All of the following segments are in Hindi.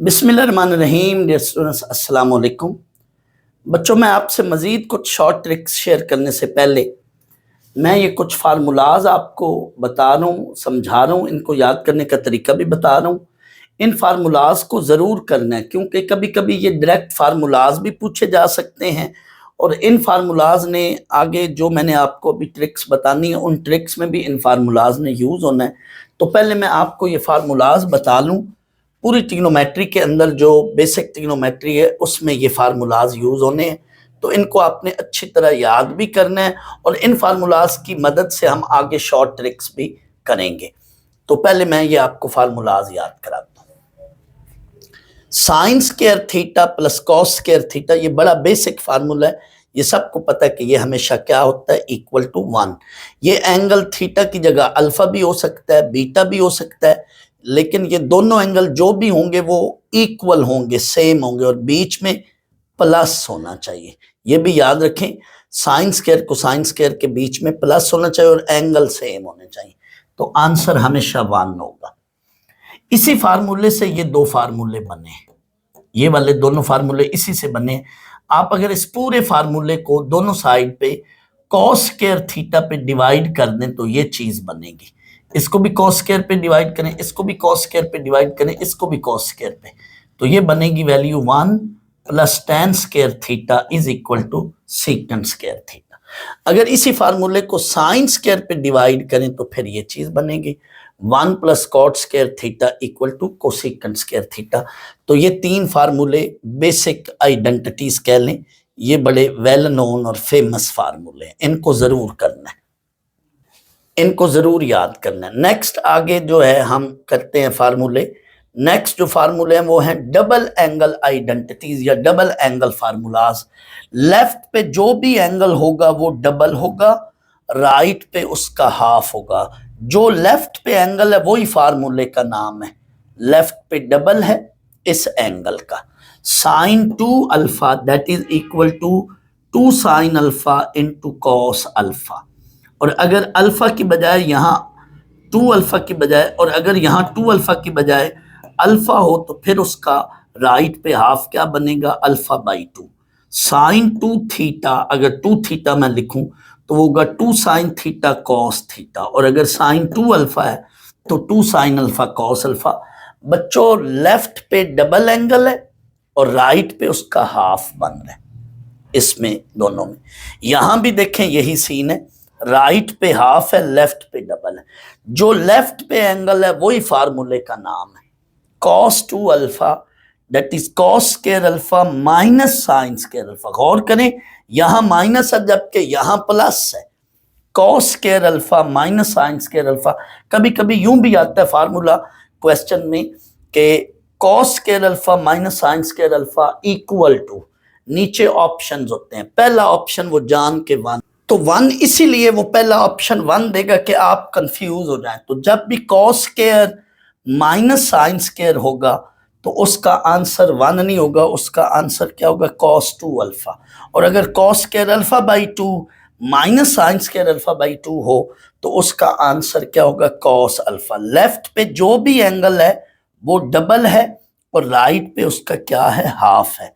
बिस्मिल्लाहिर्रहमानिर्रहीम। डियर स्टूडेंट्स, अस्सलाम वालेकुम। बच्चों, मैं आपसे मज़ीद कुछ शॉर्ट ट्रिक्स शेयर करने से पहले मैं ये कुछ फार्मूलाज आपको बता रहा हूँ, समझा रहा हूँ, इनको याद करने का तरीका भी बता रहा हूँ। इन फार्मूलाज को ज़रूर करना है क्योंकि कभी कभी ये डायरेक्ट फार्मूलाज भी पूछे जा सकते हैं और इन फार्मूलाज ने आगे जो मैंने आपको अभी ट्रिक्स बतानी है उन ट्रिक्स में भी इन फार्मूलाज ने यूज़ होना है। तो पहले मैं आपको ये फार्मूलाज बता लूँ। पूरी ट्रिग्नोमेट्री के अंदर जो बेसिक ट्रिग्नोमेट्री है उसमें ये फार्मूलाज यूज़ होने हैं, तो इनको आपने अच्छी तरह याद भी करना है और इन फार्मूलाज की मदद से हम आगे शॉर्ट ट्रिक्स भी करेंगे। तो पहले मैं ये आपको फार्मूलाज याद कराता हूँ। Sign square theta plus cos square theta, ये बड़ा बेसिक फार्मूला है, ये सबको पता है कि ये हमेशा क्या होता है, इक्वल टू 1। ये एंगल थीटा की जगह अल्फा भी हो सकता है, बीटा भी हो सकता है, लेकिन ये दोनों एंगल जो भी होंगे वो इक्वल होंगे, सेम होंगे और बीच में प्लस होना चाहिए। ये भी याद रखें, साइन स्क्वायर कोसाइन स्क्वायर के बीच में प्लस होना चाहिए और एंगल सेम होने चाहिए, तो आंसर हमेशा 1 होगा। इसी फार्मूले से ये दो फार्मूले बने, ये वाले दोनों फार्मूले इसी से बने। आप अगर इस पूरे फार्मूले को दोनों साइड पे कॉस स्क्वायर थीटा पे डिवाइड कर दें तो ये चीज बनेगी। इसको भी कॉस स्क्वायर पे डिवाइड करें, इसको भी कॉस स्क्वायर पे डिवाइड करें, इसको भी कॉस स्क्वायर पे, तो ये बनेगी value 1 plus tan square theta is equal to second square theta. अगर इसी फार्मूले को साइन स्क्वायर पे डिवाइड करें तो फिर ये चीज बनेगी 1 plus cot square theta equal to cosecant square theta. तो ये तीन फार्मूले बेसिक आइडेंटिटीज कह लें, ये बड़े वेल नोन और फेमस फार्मूले हैं, इनको जरूर करना है, इनको जरूर याद करना है। नेक्स्ट आगे जो है हम करते हैं फार्मूले। नेक्स्ट जो फार्मूले हैं वो हैं डबल एंगल आइडेंटिटीज या डबल एंगल फार्मूलाज। लेफ्ट पे जो भी एंगल होगा वो डबल होगा, राइट पे उसका हाफ होगा। जो लेफ्ट पे एंगल है वही फार्मूले का नाम है, लेफ्ट पे डबल है इस एंगल का। Sine 2 alpha that is equal to 2 sine alpha into cos alpha. और अगर अल्फा की बजाय यहाँ 2 अल्फा की बजाय और अगर यहाँ 2 अल्फा की बजाय अल्फा हो तो फिर उसका राइट पे हाफ क्या बनेगा, अल्फा बाई 2। साइन 2 थीटा, अगर 2 थीटा मैं लिखूं तो वो होगा 2 साइन थीटा कॉस थीटा, और अगर साइन 2 अल्फा है तो 2 साइन अल्फा कॉस अल्फा। बच्चों, लेफ्ट पे डबल एंगल है और राइट पे उसका हाफ बन रहा है, इसमें दोनों में। यहां भी देखें यही सीन है, राइट पे हाफ है, लेफ्ट पे डबल है। जो लेफ्ट पे एंगल है वही फार्मूले का नाम है, cos 2 alpha that is cos square alpha minus sine square alpha. गौर करें, यहां माइनस है जबकि यहां प्लस है, cos square alpha minus sine square alpha. कभी कभी यूं भी आता है फार्मूला क्वेश्चन में कि cos square alpha minus sine square alpha equal to, नीचे ऑप्शंस होते हैं, पहला ऑप्शन वो जान के 1, तो 1 इसीलिए वो पहला ऑप्शन 1 देगा कि आप कंफ्यूज हो जाएं। तो जब भी cos square minus sine square होगा तो उसका आंसर 1 नहीं होगा, उसका आंसर क्या होगा, कॉस 2 अल्फा। और अगर cos square alpha by 2 minus sine square alpha by 2 हो तो उसका आंसर क्या होगा, कॉस अल्फा। लेफ्ट पे जो भी एंगल है वो डबल है और राइट पे उसका क्या है, हाफ है।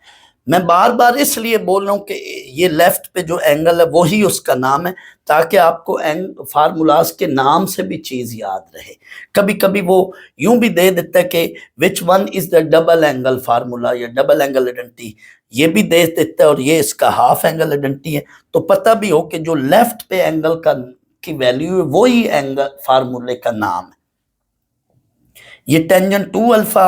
मैं बार बार इसलिए बोल रहा हूँ कि ये लेफ्ट पे जो एंगल है वही उसका नाम है, ताकि आपको फार्मूलाज के नाम से भी चीज याद रहे। कभी कभी वो यूं भी दे देता है कि which one is the double angle formula या डबल एंगल आइडेंटिटी, ये भी दे देता है और ये इसका हाफ एंगल आइडेंटिटी है, तो पता भी हो कि जो लेफ्ट पे एंगल का की वैल्यू है वही एंगल फार्मूले का नाम है। ये tangent 2 alpha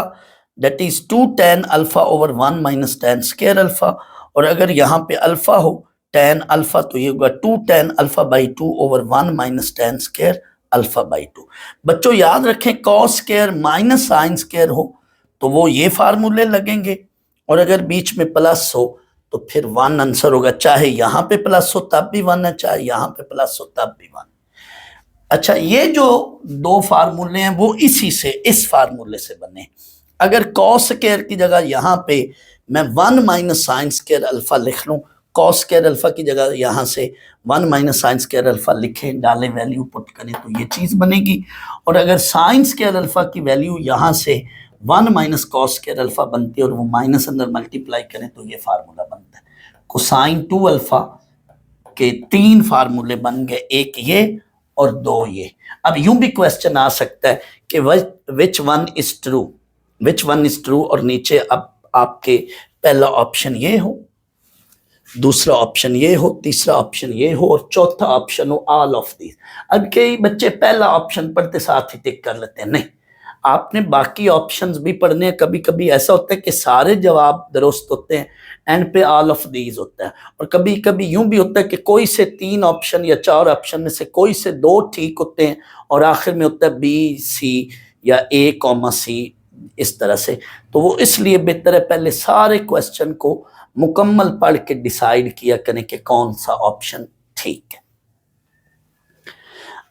that is 2 tan alpha over 1 minus tan square alpha, और अगर यहाँ पे अल्फा हो tan अल्फा तो ये होगा 2 tan alpha by 2 over 1 minus tan square alpha by 2। बच्चों याद रखें, cos square minus sine square हो तो वो ये फार्मूले लगेंगे, और अगर बीच में प्लस हो तो फिर 1 आंसर होगा, चाहे यहाँ पे प्लस हो तब भी 1 है, चाहे यहाँ पे प्लस हो तब भी 1। अच्छा, ये जो दो फार्मूले हैं वो इसी से, इस फार्मूले से बने। अगर कॉस स्क्वायर की जगह यहाँ पे मैं 1 माइनस साइन स्क्वायर अल्फा लिख लूँ, कॉस स्क्वायर अल्फा की जगह यहाँ से 1 माइनस साइन स्क्वायर अल्फा लिखें, डालें, वैल्यू पुट करें तो ये चीज़ बनेगी। और अगर साइन स्क्वायर अल्फा की वैल्यू यहाँ से 1 माइनस कॉस स्क्वायर अल्फा बनती है और वो माइनस अंदर मल्टीप्लाई करें तो ये फार्मूला बनता है। कोसाइन 2 अल्फा के 3 फार्मूले बन गए, एक ये और 2 ये। अब यूं भी क्वेश्चन आ सकता है कि which one is true, which one is true, और नीचे अब आपके पहला ऑप्शन ये हो, दूसरा ऑप्शन ये हो, तीसरा ऑप्शन ये हो और चौथा ऑप्शन हो ऑल ऑफ दीज। अब कई बच्चे पहला ऑप्शन पढ़ते साथ ही टिक कर लेते हैं, नहीं, आपने बाकी ऑप्शंस भी पढ़ने हैं। कभी कभी ऐसा होता है कि सारे जवाब दुरुस्त होते हैं, एंड पे ऑल ऑफ दीज होता है, और कभी कभी यूं भी होता है कि कोई से 3 ऑप्शन या 4 ऑप्शन में से कोई से 2 ठीक होते हैं और आखिर में होता है बी सी या ए कॉमा सी, इस तरह से। तो वो इसलिए बेहतर है पहले सारे क्वेश्चन को मुकम्मल पढ़ के डिसाइड किया करें कि कौन सा ऑप्शन ठीक है।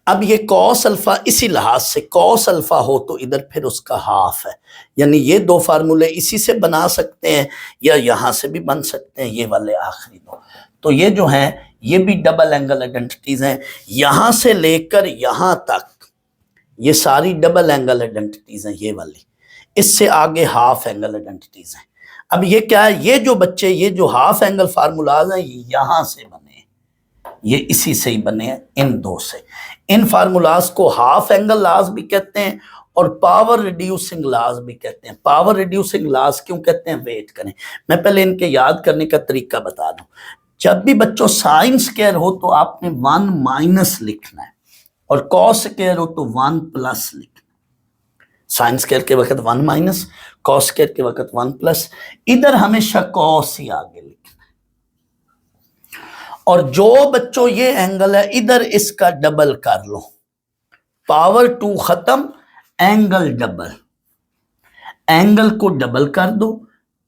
अब ये कॉस अल्फा, इसी लिहाज से कॉस अल्फा हो तो इधर फिर उसका हाफ है, यानी ये 2 फार्मूले इसी से बना सकते हैं या यहां से भी बन सकते हैं, ये वाले आखिरी 2। तो ये जो हैं ये भी डबल एंगल आइडेंटिटीज हैं, यहां से लेकर यहां तक ये सारी डबल एंगल आइडेंटिटीज हैं ये वाली, इससे आगे हाफ एंगल आइडेंटिटीज हैं। अब ये क्या है, ये जो बच्चे ये जो हाफ एंगल फार्मूलाज हैं यहां से बने, ये इसी से ही बने हैं, इन 2 से। इन फार्मूलाज को हाफ एंगल लॉज भी कहते हैं और पावर रिड्यूसिंग लॉज भी कहते हैं। पावर रिड्यूसिंग लॉज क्यों कहते हैं, वेट करें, मैं पहले इनके याद करने का तरीका बता दूं। जब भी बच्चों साइन स्क्वायर हो तो आपने 1 माइनस लिखना है और कॉस स्क्वायर हो तो 1 प्लस लिखना है। साइन स्क्वायर के वक्त 1 माइनस, कॉस स्क्वायर के वक्त 1 प्लस, इधर हमेशा कॉस ही आगे लिखना है। और जो बच्चों ये एंगल है इधर इसका डबल कर लो, पावर 2 खत्म, एंगल डबल, एंगल को डबल कर दो,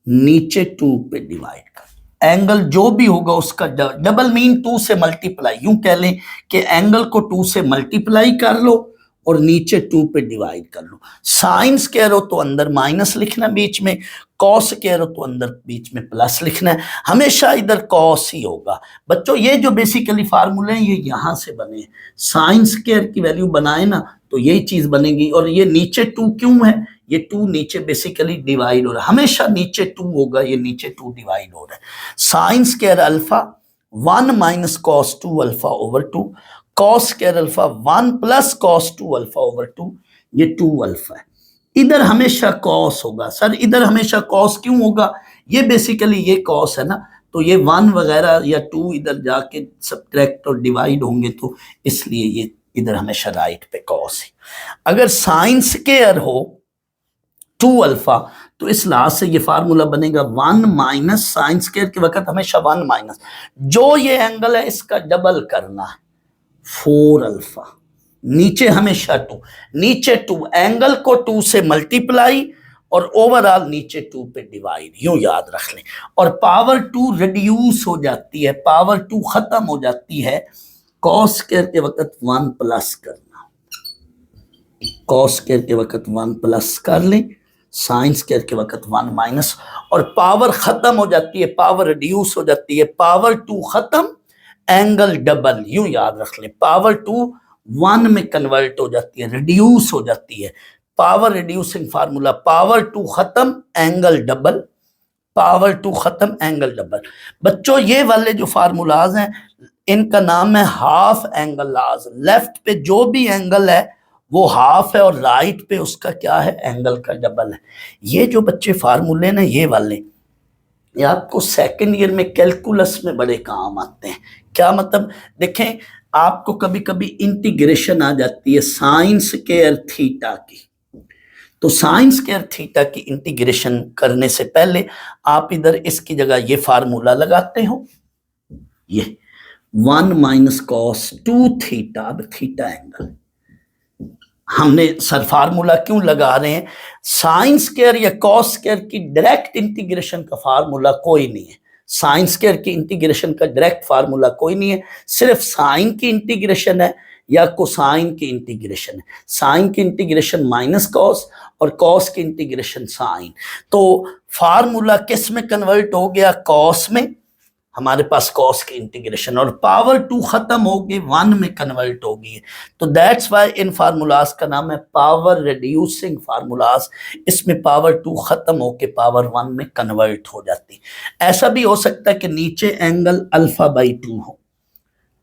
नीचे 2 पे डिवाइड कर दो। एंगल जो भी होगा उसका डबल मीन 2 से मल्टीप्लाई, यूं कह लें कि एंगल को 2 से मल्टीप्लाई कर लो और नीचे 2 पे डिवाइड कर लो। साइन स्क्वायर हो तो अंदर माइनस लिखना बीच में, कॉस स्क्वायर हो तो अंदर बीच में प्लस लिखना है, हमेशा इधर कॉस ही होगा। बच्चों ये जो बेसिकली फार्मूले हैं ये यहां से बने, साइन स्क्वायर की वैल्यू बनाए ना तो यही चीज बनेगी। और ये नीचे 2 क्यों है, ये 2 नीचे बेसिकली डिवाइड हो रहा है, हमेशा नीचे 2 होगा, ये नीचे 2 डिवाइड हो रहा है। Sign square alpha 1 minus cos 2 alpha over 2, cos square alpha 1 plus cos 2 alpha over 2, ये 2 अल्फा है। इधर हमेशा कॉस होगा, सर इधर हमेशा कॉस क्यों होगा, ये बेसिकली ये कॉस है ना, तो ये 1 वगैरह या 2 इधर जाके सब्ट्रैक्ट और डिवाइड होंगे, तो इसलिए ये इधर हमेशा राइट पे कॉस है। अगर साइन स्क्वायर हो 2 अल्फा तो इस लास्ट से ये फार्मूला बनेगा 1 माइनस, साइन स्क्वायर के वक्त हमेशा 1 माइनस, जो ये एंगल है इसका डबल करना है 4 अल्फा, नीचे हमेशा 2, नीचे 2, एंगल को 2 से मल्टीप्लाई और ओवरऑल नीचे 2 पे डिवाइड, यूं याद रख लें। और पावर 2 रिड्यूस हो जाती है, पावर 2 खत्म हो जाती है, कॉस स्क्वायर के वक्त 1 प्लस करना, कॉस स्क्वायर के वक्त 1 प्लस कर लें, साइन स्क्वायर के वक्त 1 माइनस, और पावर खत्म हो जाती है, पावर रिड्यूस हो जाती है, पावर 2 खत्म, एंगल डबल, यूं याद रख लें, पावर 2 1 में कन्वर्ट हो जाती है, रिड्यूस हो जाती है, पावर रिड्यूसिंग फार्मूला, पावर 2 खत्म, एंगल डबल, पावर 2 खत्म, एंगल डबल। बच्चों ये वाले जो फार्मूलाज हैं इनका नाम है हाफ एंगल लॉज। लेफ्ट पे जो भी एंगल है वो हाफ है और राइट पे उसका क्या है, एंगल का डबल है। ये जो बच्चे फार्मूले ना ये वाले, ये आपको सेकेंड ईयर में कैलकुलस में बड़े काम आते हैं। क्या मतलब, देखें आपको कभी कभी इंटीग्रेशन आ जाती है साइन स्क्वायर थीटा की, तो साइन स्क्वायर थीटा की इंटीग्रेशन करने से पहले आप इधर इसकी जगह ये फार्मूला लगाते हो, ये 1 माइनस कॉस 2 थीटा, अब थीटा एंगल हमने सर फार्मूला क्यों लगा रहे हैं, साइन स्क्वायर या कॉस स्क्वायर की डायरेक्ट इंटीग्रेशन का फार्मूला कोई नहीं है, साइन स्क्वायर की इंटीग्रेशन का डायरेक्ट फार्मूला कोई नहीं है, सिर्फ साइन की इंटीग्रेशन है या कोसाइन की इंटीग्रेशन है। साइन की इंटीग्रेशन माइनस कॉस और कॉस की इंटीग्रेशन साइन, तो फार्मूला किस में कन्वर्ट हो गया, कॉस में, हमारे पास कॉस की इंटीग्रेशन, और पावर 2 खत्म होगी 1 में कन्वर्ट होगी। तो दैट्स वाई इन फार्मूलाज का नाम है पावर रिड्यूसिंग फार्मूलाज। इसमें पावर 2 खत्म होके पावर 1 में कन्वर्ट हो जाती। ऐसा भी हो सकता है कि नीचे एंगल अल्फा बाई 2 हो,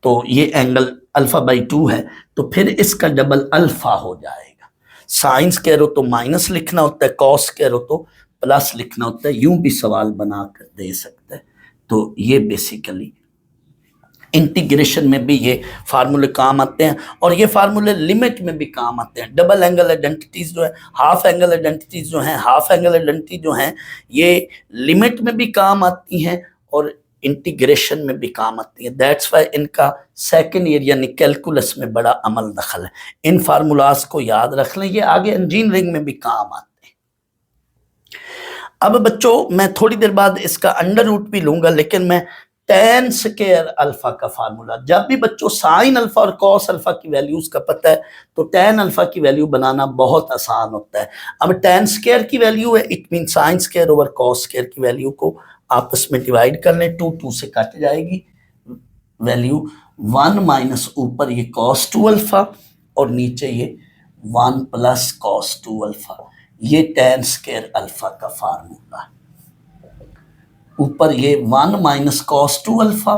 तो ये एंगल अल्फा बाई 2 है, तो फिर इसका डबल अल्फा हो जाएगा। साइन स्क्वायर हो तो माइनस लिखना होता है, कॉस स्क्वायर हो तो प्लस लिखना होता है। यूं भी सवाल बना कर दे सकते हैं। तो ये बेसिकली इंटीग्रेशन में भी ये फार्मूले काम आते हैं, और ये फार्मूले लिमिट में भी काम आते हैं। डबल एंगल आइडेंटिटीज जो है, हाफ एंगल आइडेंटिटीज जो हैं, हाफ एंगल आइडेंटिटी जो हैं, ये लिमिट में भी काम आती हैं और इंटीग्रेशन में भी काम आती है। दैट्स वाई इनका सेकेंड ईयर यानी कैलकुलस में बड़ा अमल दखल है। इन फार्मूलाज को याद रख लें, ये आगे इंजीनियरिंग में भी काम आते हैं। अब बच्चों मैं थोड़ी देर बाद इसका अंडर रूट भी लूंगा, लेकिन मैं tan स्क्वायर अल्फा का फार्मूला, जब भी बच्चों साइन अल्फा और कॉस अल्फा की वैल्यूज का पता है तो tan अल्फा की वैल्यू बनाना बहुत आसान होता है। अब tan स्क्वायर की वैल्यू है, it mean sine square over cos square की वैल्यू को आपस में डिवाइड कर लें, 2 से कट जाएगी वैल्यू 1 माइनस ऊपर ये cos 2 अल्फा और नीचे ये 1 प्लस cos 2 अल्फा। ये tan स्क्वायर अल्फा का फार्मूला है। ऊपर ये 1 माइनस cos 2 अल्फा,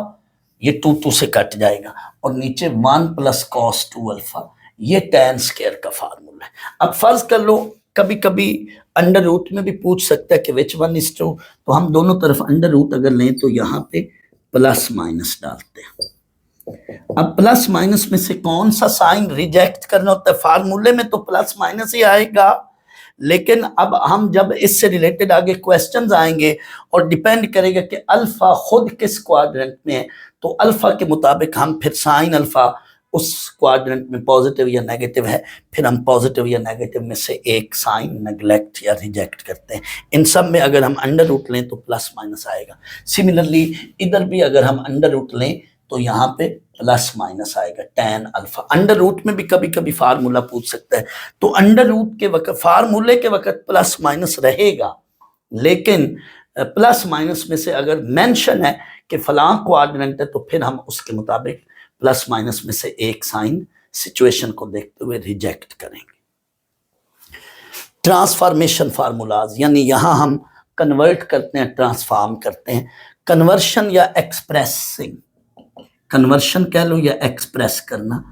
ये 2 से कट जाएगा, और नीचे 1 प्लस cos 2 अल्फा, ये tan स्क्वायर का फार्मूला है। अब फर्ज कर लो कभी कभी अंडर रूट में भी पूछ सकता है कि विच वन इज ट्रू, तो हम दोनों तरफ अंडर रूट अगर लें तो यहाँ पे प्लस माइनस डालते हैं। अब प्लस माइनस में से कौन सा साइन रिजेक्ट करना होता है? फार्मूले में तो प्लस माइनस ही आएगा, लेकिन अब हम जब इससे रिलेटेड आगे क्वेश्चंस आएंगे और डिपेंड करेगा कि अल्फा खुद किस क्वाड्रेंट में है, तो अल्फा के मुताबिक हम फिर साइन अल्फा उस क्वाड्रेंट में पॉजिटिव या नेगेटिव है, फिर हम पॉजिटिव या नेगेटिव में से एक साइन नेग्लेक्ट या रिजेक्ट करते हैं। इन सब में अगर हम अंडर रूट लें तो प्लस माइनस आएगा। सिमिलरली इधर भी अगर हम अंडर रूट लें तो यहाँ पे प्लस माइनस आएगा tan अल्फा। अंडर रूट में भी कभी कभी फार्मूला पूछ सकता है, तो अंडर रूट के वक्त फार्मूले के वक्त प्लस माइनस रहेगा, लेकिन प्लस माइनस में से अगर मेंशन है कि फलां क्वाड्रेंट है तो फिर हम उसके मुताबिक प्लस माइनस में से एक साइन सिचुएशन को देखते हुए रिजेक्ट करेंगे। ट्रांसफॉर्मेशन फार्मूलाज, यानी यहां हम कन्वर्ट करते हैं, ट्रांसफॉर्म करते हैं। कन्वर्शन या एक्सप्रेसिंग, कन्वर्शन कह लो या एक्सप्रेस करना,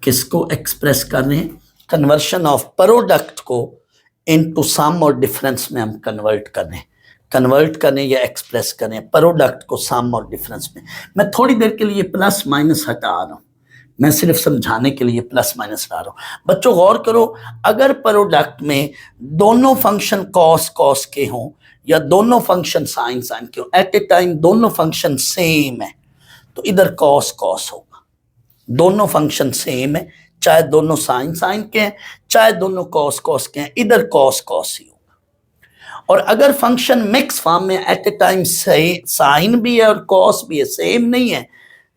किसको एक्सप्रेस कर रहे हैं? कन्वर्शन ऑफ प्रोडक्ट को इनटू सम और डिफरेंस में हम कन्वर्ट कर रहे हैं। कन्वर्ट करें या एक्सप्रेस करें प्रोडक्ट को सम और डिफरेंस में। मैं थोड़ी देर के लिए प्लस माइनस हटा रहा हूं, मैं सिर्फ समझाने के लिए प्लस माइनस हटा रहा हूं। बच्चों गौर करो, अगर प्रोडक्ट में दोनों फंक्शन कॉस कॉस के हों या दोनों फंक्शन साइन साइन के हों, एट ए टाइम दोनों फंक्शन सेम है, तो इधर कॉस कॉस होगा। दोनों फंक्शन सेम है, चाहे दोनों साइन साइन के हैं, चाहे दोनों कॉस कॉस के हैं, इधर कॉस कॉस ही होगा। और अगर फंक्शन मिक्स फॉर्म में एट ए टाइम साइन भी है और कॉस भी है, सेम नहीं है,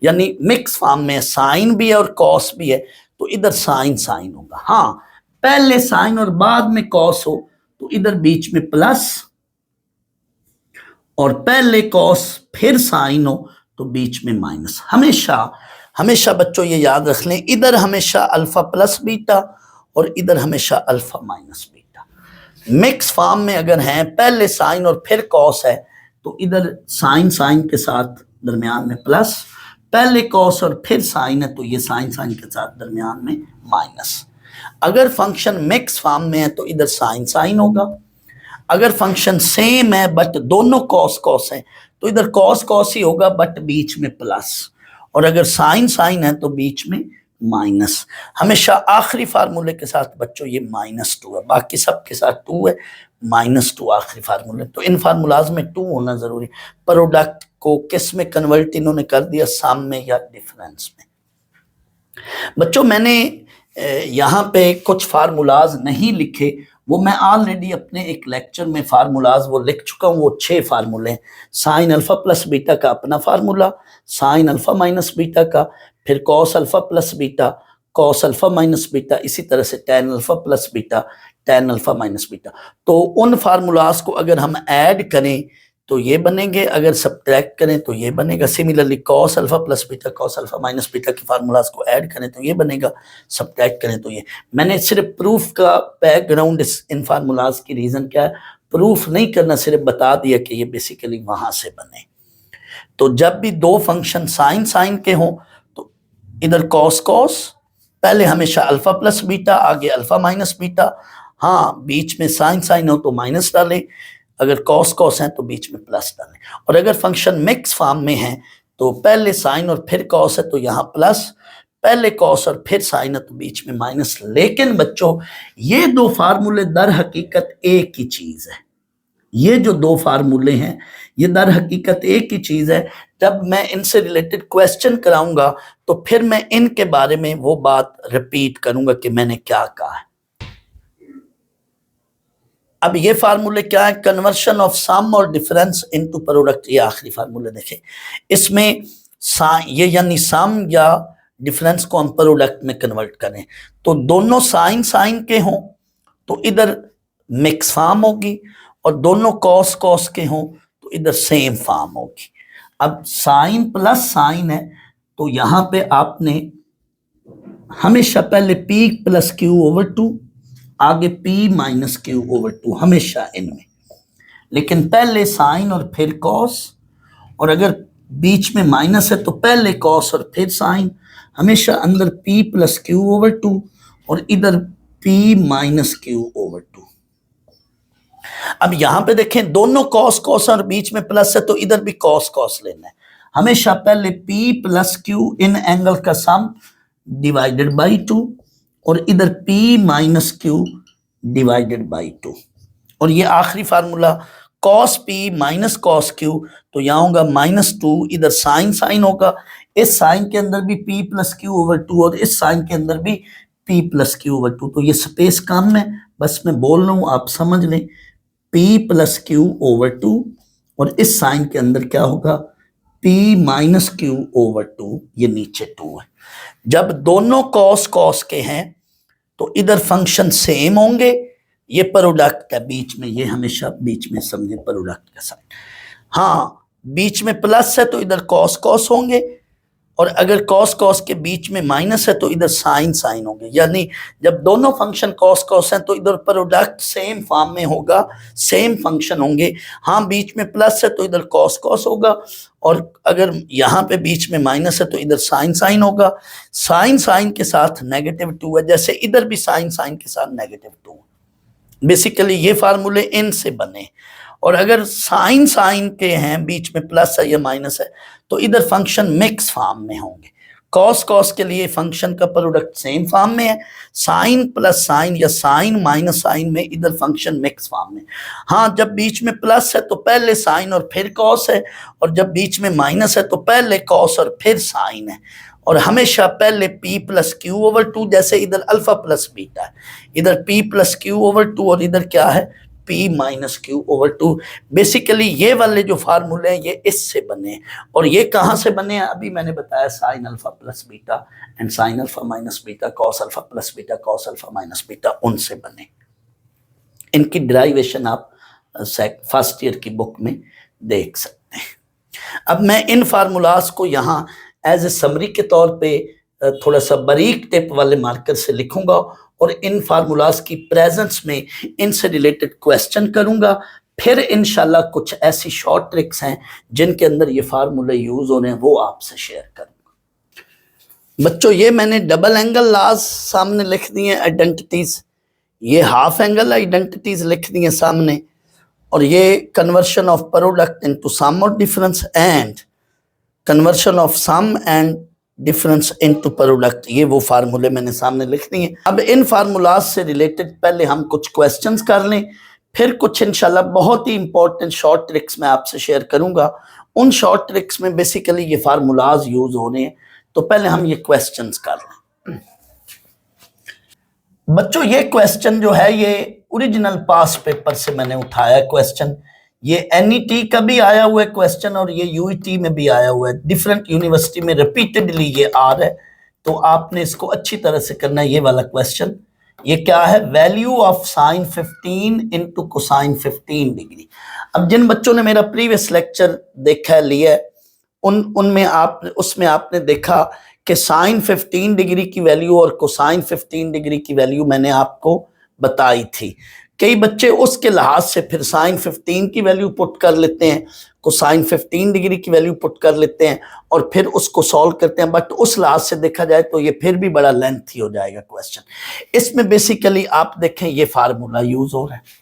यानी मिक्स फॉर्म में साइन भी है और कॉस भी है, तो इधर साइन साइन होगा। हाँ, पहले साइन और बाद में कॉस हो तो इधर बीच में प्लस, और पहले कॉस फिर साइन हो तो बीच में माइनस। हमेशा हमेशा बच्चों ये याद रख लें, इधर हमेशा अल्फा प्लस बीटा और इधर हमेशा alpha minus beta. Mix form में अगर है पहले साइन और फिर कॉस है तो इधर साइन साइन के साथ दरमियान में प्लस, पहले कॉस और फिर साइन है तो ये साइन साइन के साथ दरमियान में माइनस। अगर फंक्शन मिक्स फॉर्म में है तो इधर साइन साइन होगा। अगर फंक्शन सेम है बट दोनों कॉस कॉस है तो इधर कॉस कॉस ही होगा बट बीच में प्लस, और अगर साइन साइन है तो बीच में माइनस। हमेशा आखिरी फार्मूले के साथ बच्चों ये -2 है, बाकी सब के साथ 2 है, -2 आखिरी फार्मूले। तो इन फार्मूलाज में 2 होना जरूरी। प्रोडक्ट को किस में कन्वर्ट इन्होंने कर दिया, सम में या डिफरेंस में। बच्चों मैंने यहाँ पे कुछ फार्मूलाज नहीं लिखे, वो मैं ऑलरेडी अपने एक लेक्चर में फार्मूलाज वो लिख चुका हूँ। वो 6 फार्मूले हैं। साइन अल्फा प्लस बीटा का अपना formula, sign alpha minus beta का, फिर cos alpha plus beta, cos alpha minus beta, इसी तरह से tan alpha plus beta, tan alpha minus beta. तो उन फार्मूलाज को अगर हम ऐड करें तो ये बनेंगे, अगर सब्ट्रैक्ट करें तो ये बनेगा। Similarly cos alpha plus beta, cos alpha minus beta के फार्मूलाज को ऐड करें तो ये बनेगा, सब्ट्रैक्ट करें तो ये। मैंने सिर्फ प्रूफ का बैकग्राउंड इन फार्मूलाज की रीजन क्या है, प्रूफ नहीं करना, सिर्फ बता दिया कि ये बेसिकली वहां से बने। तो जब भी दो फंक्शन साइन साइन के हों तो इधर कॉस कॉस, पहले हमेशा अल्फा प्लस बीटा, आगे अल्फा माइनस बीटा। हाँ, बीच में साइन साइन हो तो माइनस डालें, अगर कॉस कॉस है तो बीच में प्लस डालें। और अगर फंक्शन मिक्स फॉर्म में है तो पहले साइन और फिर कॉस है तो यहाँ प्लस, पहले कॉस और फिर साइन है तो बीच में माइनस। लेकिन बच्चों ये दो फार्मूले दर हकीकत एक ही चीज है, ये जो दो फार्मूले हैं ये दर हकीकत एक ही चीज है। जब मैं इनसे रिलेटेड क्वेश्चन कराऊंगा तो फिर मैं इनके बारे में वो बात रिपीट करूंगा कि मैंने क्या कहा है। अब ये फार्मूले क्या है, कन्वर्शन ऑफ सम और डिफरेंस इनटू प्रोडक्ट, ये आखिरी फार्मूले देखें। इसमें ये यानी सम या डिफरेंस को हम प्रोडक्ट में कन्वर्ट करें तो दोनों साइन साइन के हों तो इधर मिक्स फॉर्म होगी, और दोनों कॉस कॉस के हों तो इधर सेम फॉर्म होगी। अब साइन प्लस साइन है तो यहां पे आपने हमेशा पहले p प्लस क्यू ओवर 2, आगे p माइनस क्यू ओवर 2, हमेशा इनमें। लेकिन पहले साइन और फिर कॉस, और अगर बीच में माइनस है तो पहले कॉस और फिर साइन, हमेशा अंदर p प्लस क्यू ओवर 2 और इधर p माइनस क्यू ओवर 2। अब यहां पे देखें दोनों कॉस कॉस और बीच में प्लस है तो इधर भी कॉस कॉस लेना है। हमेशा पहले p plus Q in angle का सम डिवाइडेड बाई 2 और इधर p minus Q divided by 2। और ये आखिरी formula cos p minus cos q, तो यहाँ होगा -2, इधर साइन साइन होगा, इस साइन के अंदर भी p प्लस क्यू ओवर 2 और इस साइन के अंदर भी p प्लस क्यू ओवर 2। तो ये स्पेस कम है, बस मैं बोल रहा हूँ आप समझ लें, p प्लस क्यू ओवर 2 और इस साइन के अंदर क्या होगा p माइनस क्यू ओवर 2, ये नीचे 2 है। जब दोनों कॉस कॉस के हैं तो इधर फंक्शन सेम होंगे, ये प्रोडक्ट है बीच में, ये हमेशा बीच में समझे प्रोडक्ट का साइन। हाँ, बीच में प्लस है तो इधर कॉस कॉस होंगे, और अगर कॉस कॉस के बीच में माइनस है तो इधर साइन साइन होंगे। यानी जब दोनों फंक्शन कॉस कॉस हैं तो इधर प्रोडक्ट सेम फॉर्म में होगा, सेम फंक्शन होंगे। हाँ, बीच में प्लस है तो इधर कॉस कॉस होगा, और अगर यहाँ पे बीच में माइनस है तो इधर साइन साइन होगा। साइन साइन के साथ -2 है, जैसे इधर भी साइन साइन के साथ -2 है। बेसिकली ये फार्मूले इनसे बने। और अगर साइन साइन के हैं, बीच में प्लस है या माइनस है, तो इधर फंक्शन मिक्स फॉर्म में होंगे। कॉस कॉस के लिए फंक्शन का प्रोडक्ट सेम फॉर्म में है, साइन प्लस साइन या साइन माइनस साइन में इधर फंक्शन मिक्स फॉर्म में। हाँ, जब बीच में प्लस है तो पहले साइन और फिर कॉस है, और जब बीच में माइनस है तो पहले कॉस और फिर साइन है। और हमेशा पहले p प्लस क्यू ओवर 2, जैसे इधर अल्फा प्लस बीटा है, इधर p प्लस क्यू ओवर 2 और इधर क्या है p minus Q over 2। Basically ये वाले जो फार्मूले हैं ये इससे बने। और ये कहाँ से बने हैं, अभी मैंने बताया, sine alpha plus beta and sign alpha minus beta, cos alpha plus beta, cos alpha minus beta, उनसे बने। इनकी डिराइवेशन आप फर्स्ट ईयर की बुक में देख सकते हैं। अब मैं इन फार्मूलाज को यहाँ एज ए समरी के तौर पे थोड़ा सा बारीक टिप वाले मार्कर से लिखूंगा, और इन फार्मूलाज की प्रेजेंस में इनसे रिलेटेड क्वेश्चन करूंगा। फिर इंशाल्लाह कुछ ऐसी शॉर्ट ट्रिक्स हैं जिनके अंदर ये फार्मूले यूज हो रहे हैं, वो आपसे शेयर करूंगा। बच्चों, ये मैंने डबल एंगल लॉज सामने लिख दिए आइडेंटिटीज, ये हाफ एंगल आइडेंटिटीज लिख दिए सामने, और ये conversion of product into sum और difference and conversion of sum and difference into product, ये वो फार्मूले मैंने सामने लिख दिए। अब इन फार्मूलाज से रिलेटेड पहले हम कुछ क्वेश्चंस कर लें, फिर कुछ इंशाल्लाह बहुत ही इंपॉर्टेंट शॉर्ट ट्रिक्स मैं आपसे शेयर करूंगा। उन शॉर्ट ट्रिक्स में बेसिकली ये फार्मूलाज यूज हो रहे हैं, तो पहले हम ये क्वेश्चंस कर लें। बच्चों, ये क्वेश्चन जो है ये ओरिजिनल पास पेपर से मैंने उठाया क्वेश्चन। ये एनईटी का भी आया हुआ है क्वेश्चन और ये यूईटी में भी आया हुआ है, डिफरेंट यूनिवर्सिटी में रिपीटेडली ये आ रहा है, तो आपने इसको अच्छी तरह से करना है। ये वाला क्वेश्चन ये क्या है, value of sign 15 into cosine 15 degree. अब जिन बच्चों ने मेरा प्रीवियस लेक्चर देखा लिया उनमें उसमें आपने देखा कि साइन 15 डिग्री की वैल्यू और कोसाइन 15 डिग्री की वैल्यू मैंने आपको बताई थी। कई बच्चे उसके लिहाज से फिर साइन 15 की वैल्यू पुट कर लेते हैं, कोसाइन 15 डिग्री की वैल्यू पुट कर लेते हैं और फिर उसको सॉल्व करते हैं, बट उस लिहाज से देखा जाए तो ये फिर भी बड़ा लेंथी हो जाएगा क्वेश्चन। इसमें बेसिकली आप देखें ये फार्मूला यूज हो रहा है।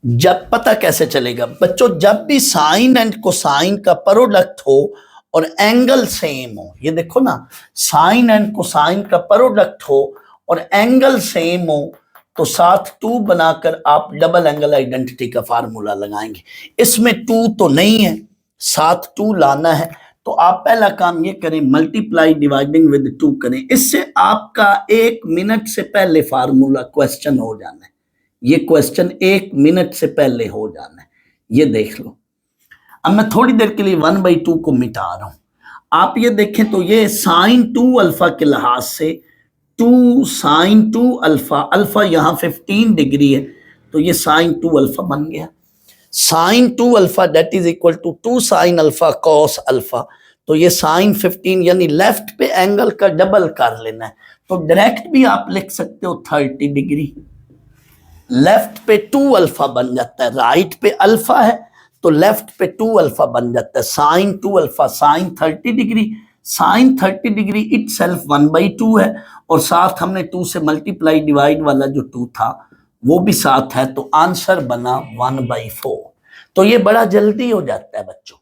जब पता कैसे चलेगा बच्चों, जब भी साइन एंड कोसाइन का प्रोडक्ट हो और एंगल सेम हो, ये देखो ना, साइन एंड कोसाइन का प्रोडक्ट हो और एंगल सेम हो तो साथ 2 बनाकर आप डबल एंगल आइडेंटिटी का फार्मूला लगाएंगे। इसमें 2 तो नहीं है, साथ 2 लाना है, तो आप पहला काम ये करें, मल्टीप्लाई डिवाइडिंग विद 2 करें। इससे आपका 1 मिनट से पहले फार्मूला क्वेश्चन हो जाना है। ये क्वेश्चन 1 मिनट से पहले हो जाना है, ये देख लो। अब मैं थोड़ी देर के लिए 1/2 को मिटा रहा हूं। आप ये देखें तो ये साइन 2 अल्फा के लिहाज से 2 साइन 2 अल्फा, अल्फा यहां 15 डिग्री है तो ये साइन 2 अल्फा बन गया। Sine 2 alpha that is equal to 2 sine alpha cos alpha, तो ये साइन 15 यानी लेफ्ट पे एंगल का डबल कर लेना है, तो डायरेक्ट भी आप लिख सकते हो 30 डिग्री। लेफ्ट पे 2 अल्फा बन जाता है, राइट पे अल्फा है तो लेफ्ट पे 2 अल्फा बन जाता है। Sine 2 alpha sine 30 degree, sine 30 degree itself 1/2 है और साथ हमने 2 से मल्टीप्लाई डिवाइड वाला जो 2 था वो भी साथ है, तो आंसर बना 1/4। तो ये बड़ा जल्दी हो जाता है बच्चों,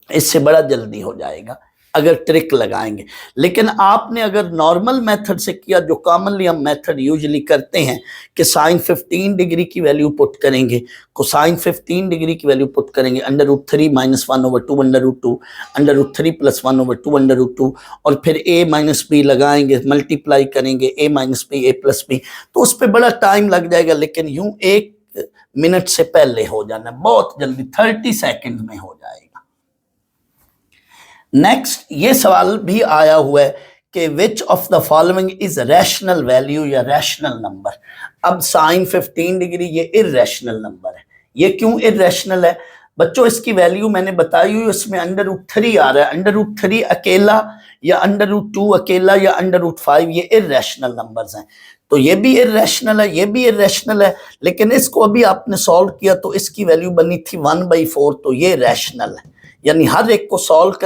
इससे बड़ा जल्दी हो जाएगा अगर ट्रिक लगाएंगे। लेकिन आपने अगर नॉर्मल मेथड से किया, जो कॉमनली हम मेथड यूजुअली करते हैं कि साइन 15 डिग्री की वैल्यू पुट करेंगे, कोसाइन 15 डिग्री की वैल्यू पुट करेंगे, √3 - 1/2 √2, √3 + 1/2 √2 और फिर a - b लगाएंगे, मल्टीप्लाई करेंगे a - b a + b, तो उस पर बड़ा टाइम लग जाएगा। लेकिन यूं 1 मिनट से पहले हो जाना, बहुत जल्दी 30 सेकेंड में हो जाएगा। नेक्स्ट ये सवाल भी आया हुआ है कि which of the following is rational value या रैशनल नंबर। अब साइन 15 डिग्री ये इररेशनल नंबर है। ये क्यों इररेशनल है बच्चों, इसकी वैल्यू मैंने बताई हुई, उसमें √3 आ रहा है। √3 अकेला या √2 अकेला या √5 ये इररेशनल नंबर्स हैं, तो ये भी इररेशनल है, ये भी इररेशनल है। लेकिन इसको अभी आपने सॉल्व किया तो इसकी वैल्यू बनी थी 1/4, तो ये रैशनल है। यानी हर एक को सॉल्व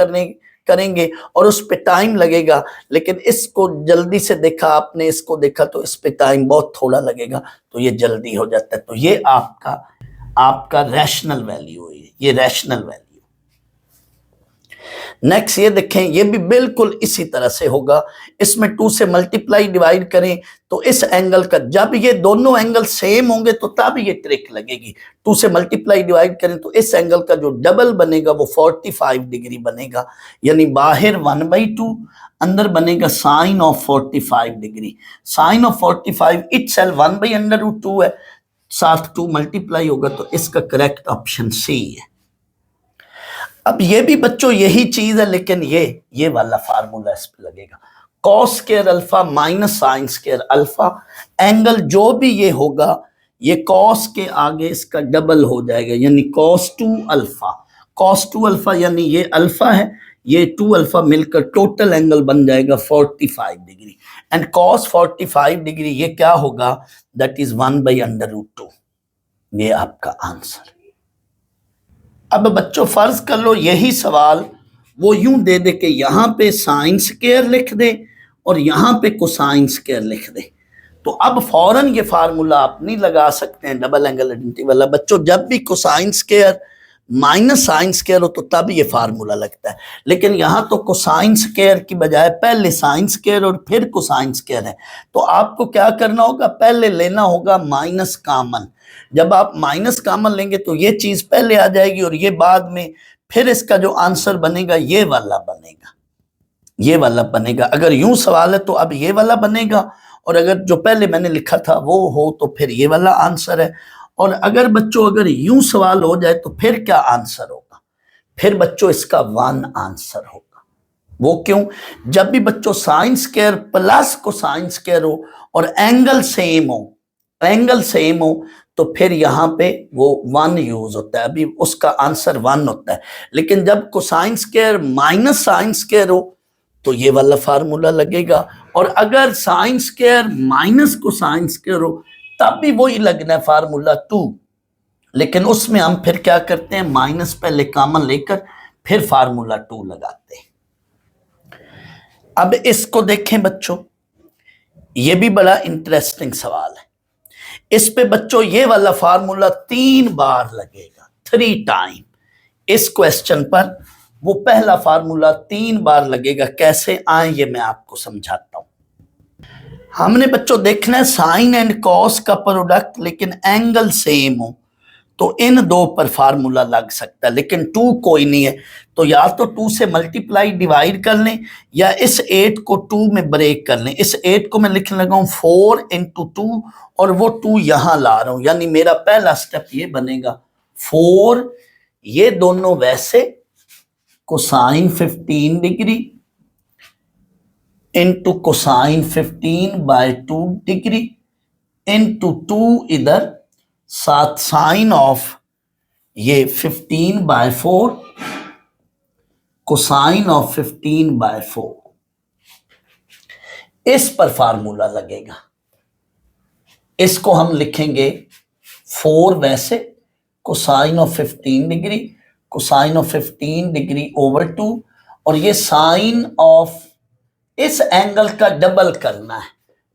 करेंगे और उस पे टाइम लगेगा, लेकिन इसको जल्दी से देखा आपने, इसको देखा तो इस पे टाइम बहुत थोड़ा लगेगा, तो ये जल्दी हो जाता है। तो ये आपका रैशनल वैल्यू है, ये रैशनल वैल्यू। नेक्स्ट ये देखें, ये भी बिल्कुल इसी तरह से होगा। इसमें 2 से मल्टीप्लाई डिवाइड करें तो इस एंगल का, जब ये दोनों एंगल सेम होंगे तो तब ये ट्रिक लगेगी। 2 से मल्टीप्लाई डिवाइड करें तो इस एंगल का जो डबल बनेगा वो 45 डिग्री बनेगा, यानी बाहर 1/2 अंदर बनेगा sine of 45 degree. Sine of 45 itself 1/√2 है, साथ 2 मल्टीप्लाई होगा, तो इसका करेक्ट ऑप्शन सी है। अब ये भी बच्चों यही चीज है, लेकिन ये वाला फार्मूला इस पे लगेगा, cos square alpha minus sine square alpha. Angle जो भी ये होगा ये कॉस के आगे इसका डबल हो जाएगा, यानी cos 2 अल्फा। cos 2 अल्फा यानी ये अल्फा है, ये 2 अल्फा मिलकर टोटल एंगल बन जाएगा 45 डिग्री। एंड cos 45 डिग्री ये क्या होगा, दैट इज 1/√2। ये आपका आंसर। अब बच्चों फर्ज कर लो यही सवाल वो यूं दे दे के यहां पे साइन स्क्वायर लिख दे और यहां पे कोसाइन स्क्वायर लिख दे, तो अब फौरन ये फार्मूला आप नहीं लगा सकते हैं डबल एंगल आइडेंटिटी वाला। बच्चों जब भी cosine square minus sine square हो तो तब ये फार्मूला लगता है, लेकिन यहां तो कोसाइन स्क्वायर की बजाय पहले साइन स्क्वायर और फिर कोसाइन स्क्वायर है, तो आपको क्या करना होगा, पहले लेना होगा माइनस कॉमन। जब आप माइनस कॉमन लेंगे तो ये चीज पहले आ जाएगी और ये बाद में, फिर इसका जो आंसर बनेगा ये वाला बनेगा, ये वाला बनेगा। अगर यूं सवाल है तो अब ये वाला बनेगा, और अगर जो पहले मैंने लिखा था वो हो तो फिर ये वाला आंसर है। और अगर बच्चों अगर यूं सवाल हो जाए तो फिर क्या आंसर होगा, फिर बच्चों इसका 1 आंसर होगा। वो क्यों? जब भी बच्चों sine square plus cosine square हो और एंगल सेम हो, एंगल सेम हो, तो फिर यहाँ पे वो 1 यूज होता है, अभी उसका आंसर 1 होता है। लेकिन जब cosine square minus sine square हो तो ये वाला फार्मूला लगेगा, और अगर sine square minus cosine square हो तब भी वही लगना है, फार्मूला 2। लेकिन उसमें हम फिर क्या करते हैं, माइनस पहले कॉमन लेकर फिर फार्मूला 2 लगाते हैं। अब इसको देखें बच्चों, ये भी बड़ा इंटरेस्टिंग सवाल है। इस पे बच्चों ये वाला फार्मूला 3 बार लगेगा, 3 टाइम। इस क्वेश्चन पर वो पहला फार्मूला 3 बार लगेगा। कैसे आए ये मैं आपको समझाता हूं। हमने बच्चों देखना है साइन एंड कॉस का प्रोडक्ट, लेकिन एंगल सेम हो तो इन दो पर फार्मूला लग सकता है, लेकिन 2 कोई नहीं है, तो या तो 2 से मल्टीप्लाई डिवाइड कर लें या इस 8 को 2 में ब्रेक कर लें। इस 8 को मैं लिखने लगा हूं 4 × 2 और वो 2 यहां ला रहा हूं, यानी मेरा पहला स्टेप ये बनेगा 4, ये दोनों वैसे cosine 15 degree into cosine 15/2 degree into 2 इधर साथ साइन ऑफ ये 15/4 कोसाइन ऑफ 15/4, इस पर फार्मूला लगेगा। इसको हम लिखेंगे 4 वैसे cosine of 15 degree cosine of 15 degree over 2, और ये साइन ऑफ इस एंगल का डबल करना है,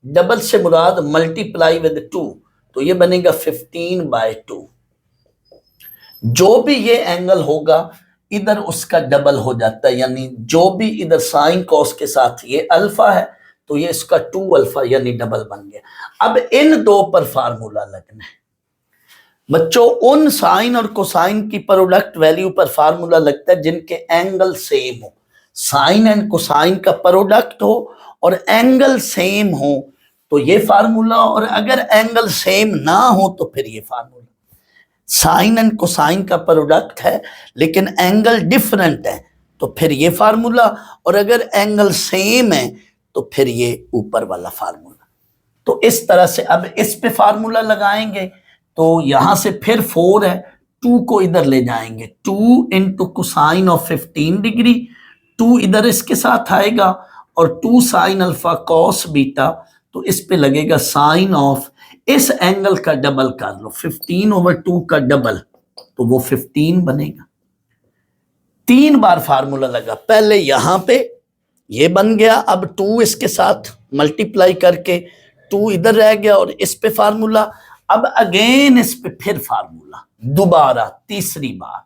डबल से मुराद मल्टीप्लाई विद 2, तो ये बनेगा 15/2। जो भी ये एंगल होगा इधर उसका डबल हो जाता है, यानी जो भी इधर साइन कॉस के साथ ये अल्फा है तो ये इसका 2 अल्फा यानी डबल बन गया। अब इन दो पर फार्मूला लगना है बच्चों। उन साइन और कोसाइन की प्रोडक्ट वैल्यू पर फार्मूला लगता है जिनके एंगल सेम हो। साइन एंड कोसाइन का प्रोडक्ट हो और एंगल सेम हो तो ये फार्मूला, और अगर एंगल सेम ना हो तो फिर ये फार्मूला। साइन एंड कोसाइन का प्रोडक्ट है लेकिन एंगल डिफरेंट है तो फिर ये फार्मूला, और अगर एंगल सेम है तो फिर ये ऊपर वाला फार्मूला। तो इस तरह से अब इस पे फार्मूला लगाएंगे तो यहां से फिर 4 है, 2 को इधर ले जाएंगे, 2 × कोसाइन ऑफ 15 डिग्री, 2 इधर इसके साथ आएगा और 2 साइन अल्फा कॉस बीटा, तो इस पे लगेगा साइन ऑफ इस एंगल का डबल कर लो, 15/2 का डबल, तो वो 15 बनेगा। 3 बार फार्मूला लगा, पहले यहां पे ये बन गया, अब 2 इसके साथ मल्टीप्लाई करके 2 इधर रह गया और इस पे फार्मूला, अब अगेन इस पे फिर फार्मूला दोबारा तीसरी बार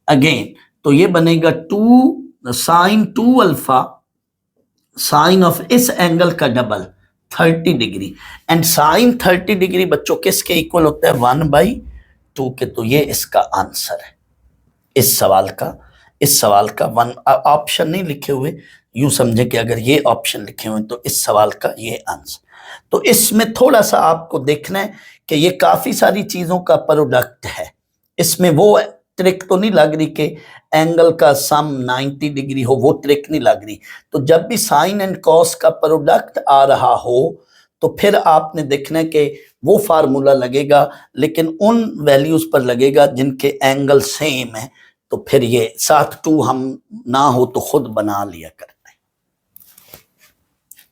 अगेन, तो ये बनेगा 2 साइन 2 अल्फा साइन ऑफ इस एंगल का double 30 degree, and sine 30 degree बच्चों किसके इक्वल होता है 1/2 के। तो ये इसका आंसर है इस सवाल का। इस सवाल का 1 ऑप्शन नहीं लिखे हुए, यूं समझे कि अगर ये ऑप्शन लिखे हुए तो इस सवाल का ये आंसर। तो इसमें थोड़ा सा आपको देखना है कि ये काफी सारी चीजों का प्रोडक्ट है, इसमें वो ट्रिक तो नहीं लग रही कि एंगल का सम 90 डिग्री हो, वो ट्रिक नहीं लग रही। तो जब भी साइन एंड कॉस का प्रोडक्ट आ रहा हो तो फिर आपने देखना है कि वो फार्मूला लगेगा, लेकिन उन वैल्यूज पर लगेगा जिनके एंगल सेम है। तो फिर ये साथ 2 हम ना हो तो खुद बना लिया करते हैं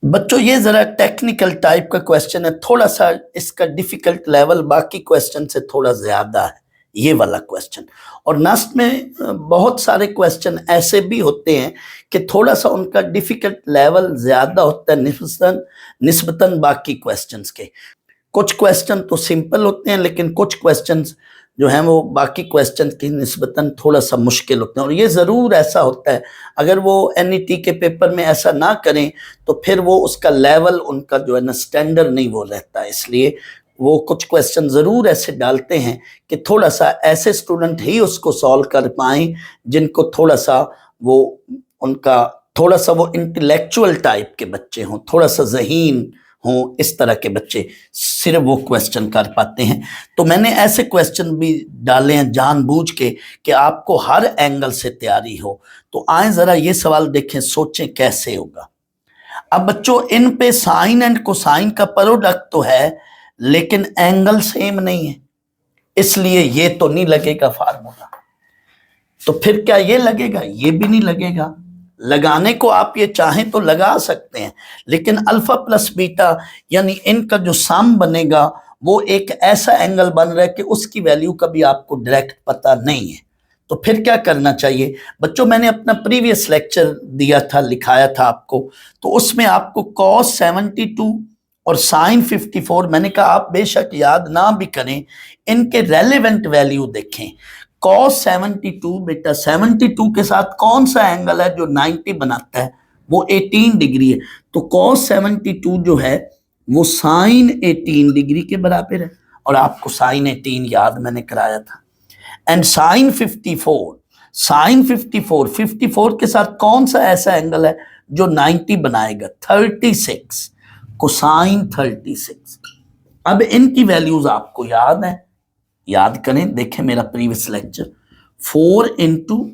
बच्चों। ये जरा टेक्निकल टाइप का क्वेश्चन है, थोड़ा सा इसका डिफिकल्ट लेवल बाकी क्वेश्चन से थोड़ा ज्यादा है ये वाला क्वेश्चन। और नस्ट में बहुत सारे क्वेश्चन ऐसे भी होते हैं कि थोड़ा सा उनका डिफिकल्ट लेवल ज्यादा होता है निस्बतन बाकी क्वेश्चंस के। कुछ क्वेश्चन तो सिंपल होते हैं लेकिन कुछ क्वेश्चंस जो हैं वो बाकी क्वेश्चन की निस्बतन थोड़ा सा मुश्किल होते हैं। और ये ज़रूर ऐसा होता है, अगर वो NET के पेपर में ऐसा ना करें तो फिर वो उसका लेवल उनका जो है ना स्टैंडर्ड नहीं वो रहता है। इसलिए वो कुछ क्वेश्चन ज़रूर ऐसे डालते हैं कि थोड़ा सा ऐसे स्टूडेंट ही उसको सॉल्व कर पाएँ जिनको थोड़ा सा वो उनका थोड़ा सा वो इंटेलेक्चुअल टाइप के बच्चे हों, थोड़ा सा ज़हीन हों, इस तरह के बच्चे सिर्फ वो क्वेश्चन कर पाते हैं। तो मैंने ऐसे क्वेश्चन भी डाले हैं जानबूझ के कि आपको हर एंगल से तैयारी हो। तो आए जरा ये सवाल देखें, सोचें कैसे होगा। अब बच्चों इन पे साइन एंड कोसाइन का प्रोडक्ट तो है लेकिन एंगल सेम नहीं है, इसलिए ये तो नहीं लगेगा फार्मूला। तो फिर क्या ये लगेगा? ये भी नहीं लगेगा। लगाने को आप ये चाहें तो लगा सकते हैं, लेकिन अल्फा प्लस बीटा यानी इनका जो सम बनेगा वो एक ऐसा एंगल बन रहा है कि उसकी वैल्यू का भी आपको डायरेक्ट पता नहीं है। तो फिर क्या करना चाहिए बच्चों? मैंने अपना प्रीवियस लेक्चर दिया था, लिखाया था आपको, तो उसमें आपको cos 72 और sin 54, मैंने कहा आप बेशक याद ना भी करें, इनके रेलेवेंट वैल्यू देखें। cos 72 बेटा 72 के साथ कौन सा एंगल है जो 90 बनाता है? वो 18 डिग्री है। तो cos 72 जो है वो sin 18 डिग्री के बराबर है, और आपको sin 18 याद मैंने कराया था। एंड sin 54 के साथ कौन सा ऐसा एंगल है जो 90 बनाएगा? 36, कोसाइन 36। अब इनकी वैल्यूज आपको याद है, याद करें, देखें मेरा प्रीवियस लेक्चर। 4 इंटू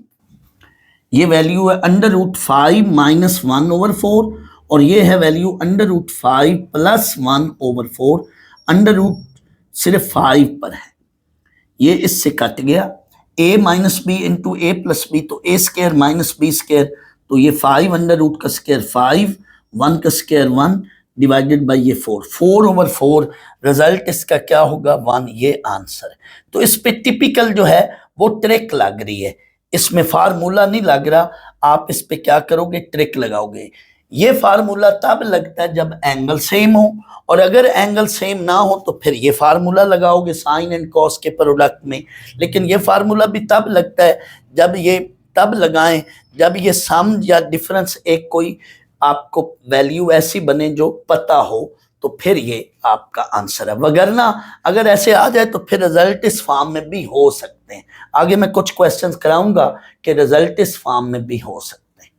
ये वैल्यू है √5 माइनस 1/4, और ये है वैल्यू √5 प्लस 1/4। √ सिर्फ 5 पर है, ये इससे कट गया। a minus B into A plus B, तो a square minus B square, तो ये 5 √ का स्क्वायर 5, 1 का स्क्वायर 1 डिवाइडेड बाई ये 4/4। रिजल्ट इसका क्या होगा? 1। ये आंसर है। तो इस पे टिपिकल जो है वो ट्रिक लग रही है, इसमें फार्मूला नहीं लग रहा। आप इस पे क्या करोगे? ट्रिक लगाओगे। ये फार्मूला तब लगता है जब एंगल सेम हो, और अगर एंगल सेम ना हो तो फिर ये फार्मूला लगाओगे साइन एंड कॉस के प्रोडक्ट में। लेकिन ये फार्मूला भी तब लगता है जब ये तब लगाएं जब ये सम या डिफरेंस एक कोई आपको वैल्यू ऐसी बने जो पता हो, तो फिर ये आपका आंसर है। वगरना अगर ऐसे आ जाए तो फिर रिजल्ट इस फॉर्म में भी हो सकते हैं। आगे मैं कुछ क्वेश्चंस कराऊंगा कि रिजल्ट इस फॉर्म में भी हो सकते हैं।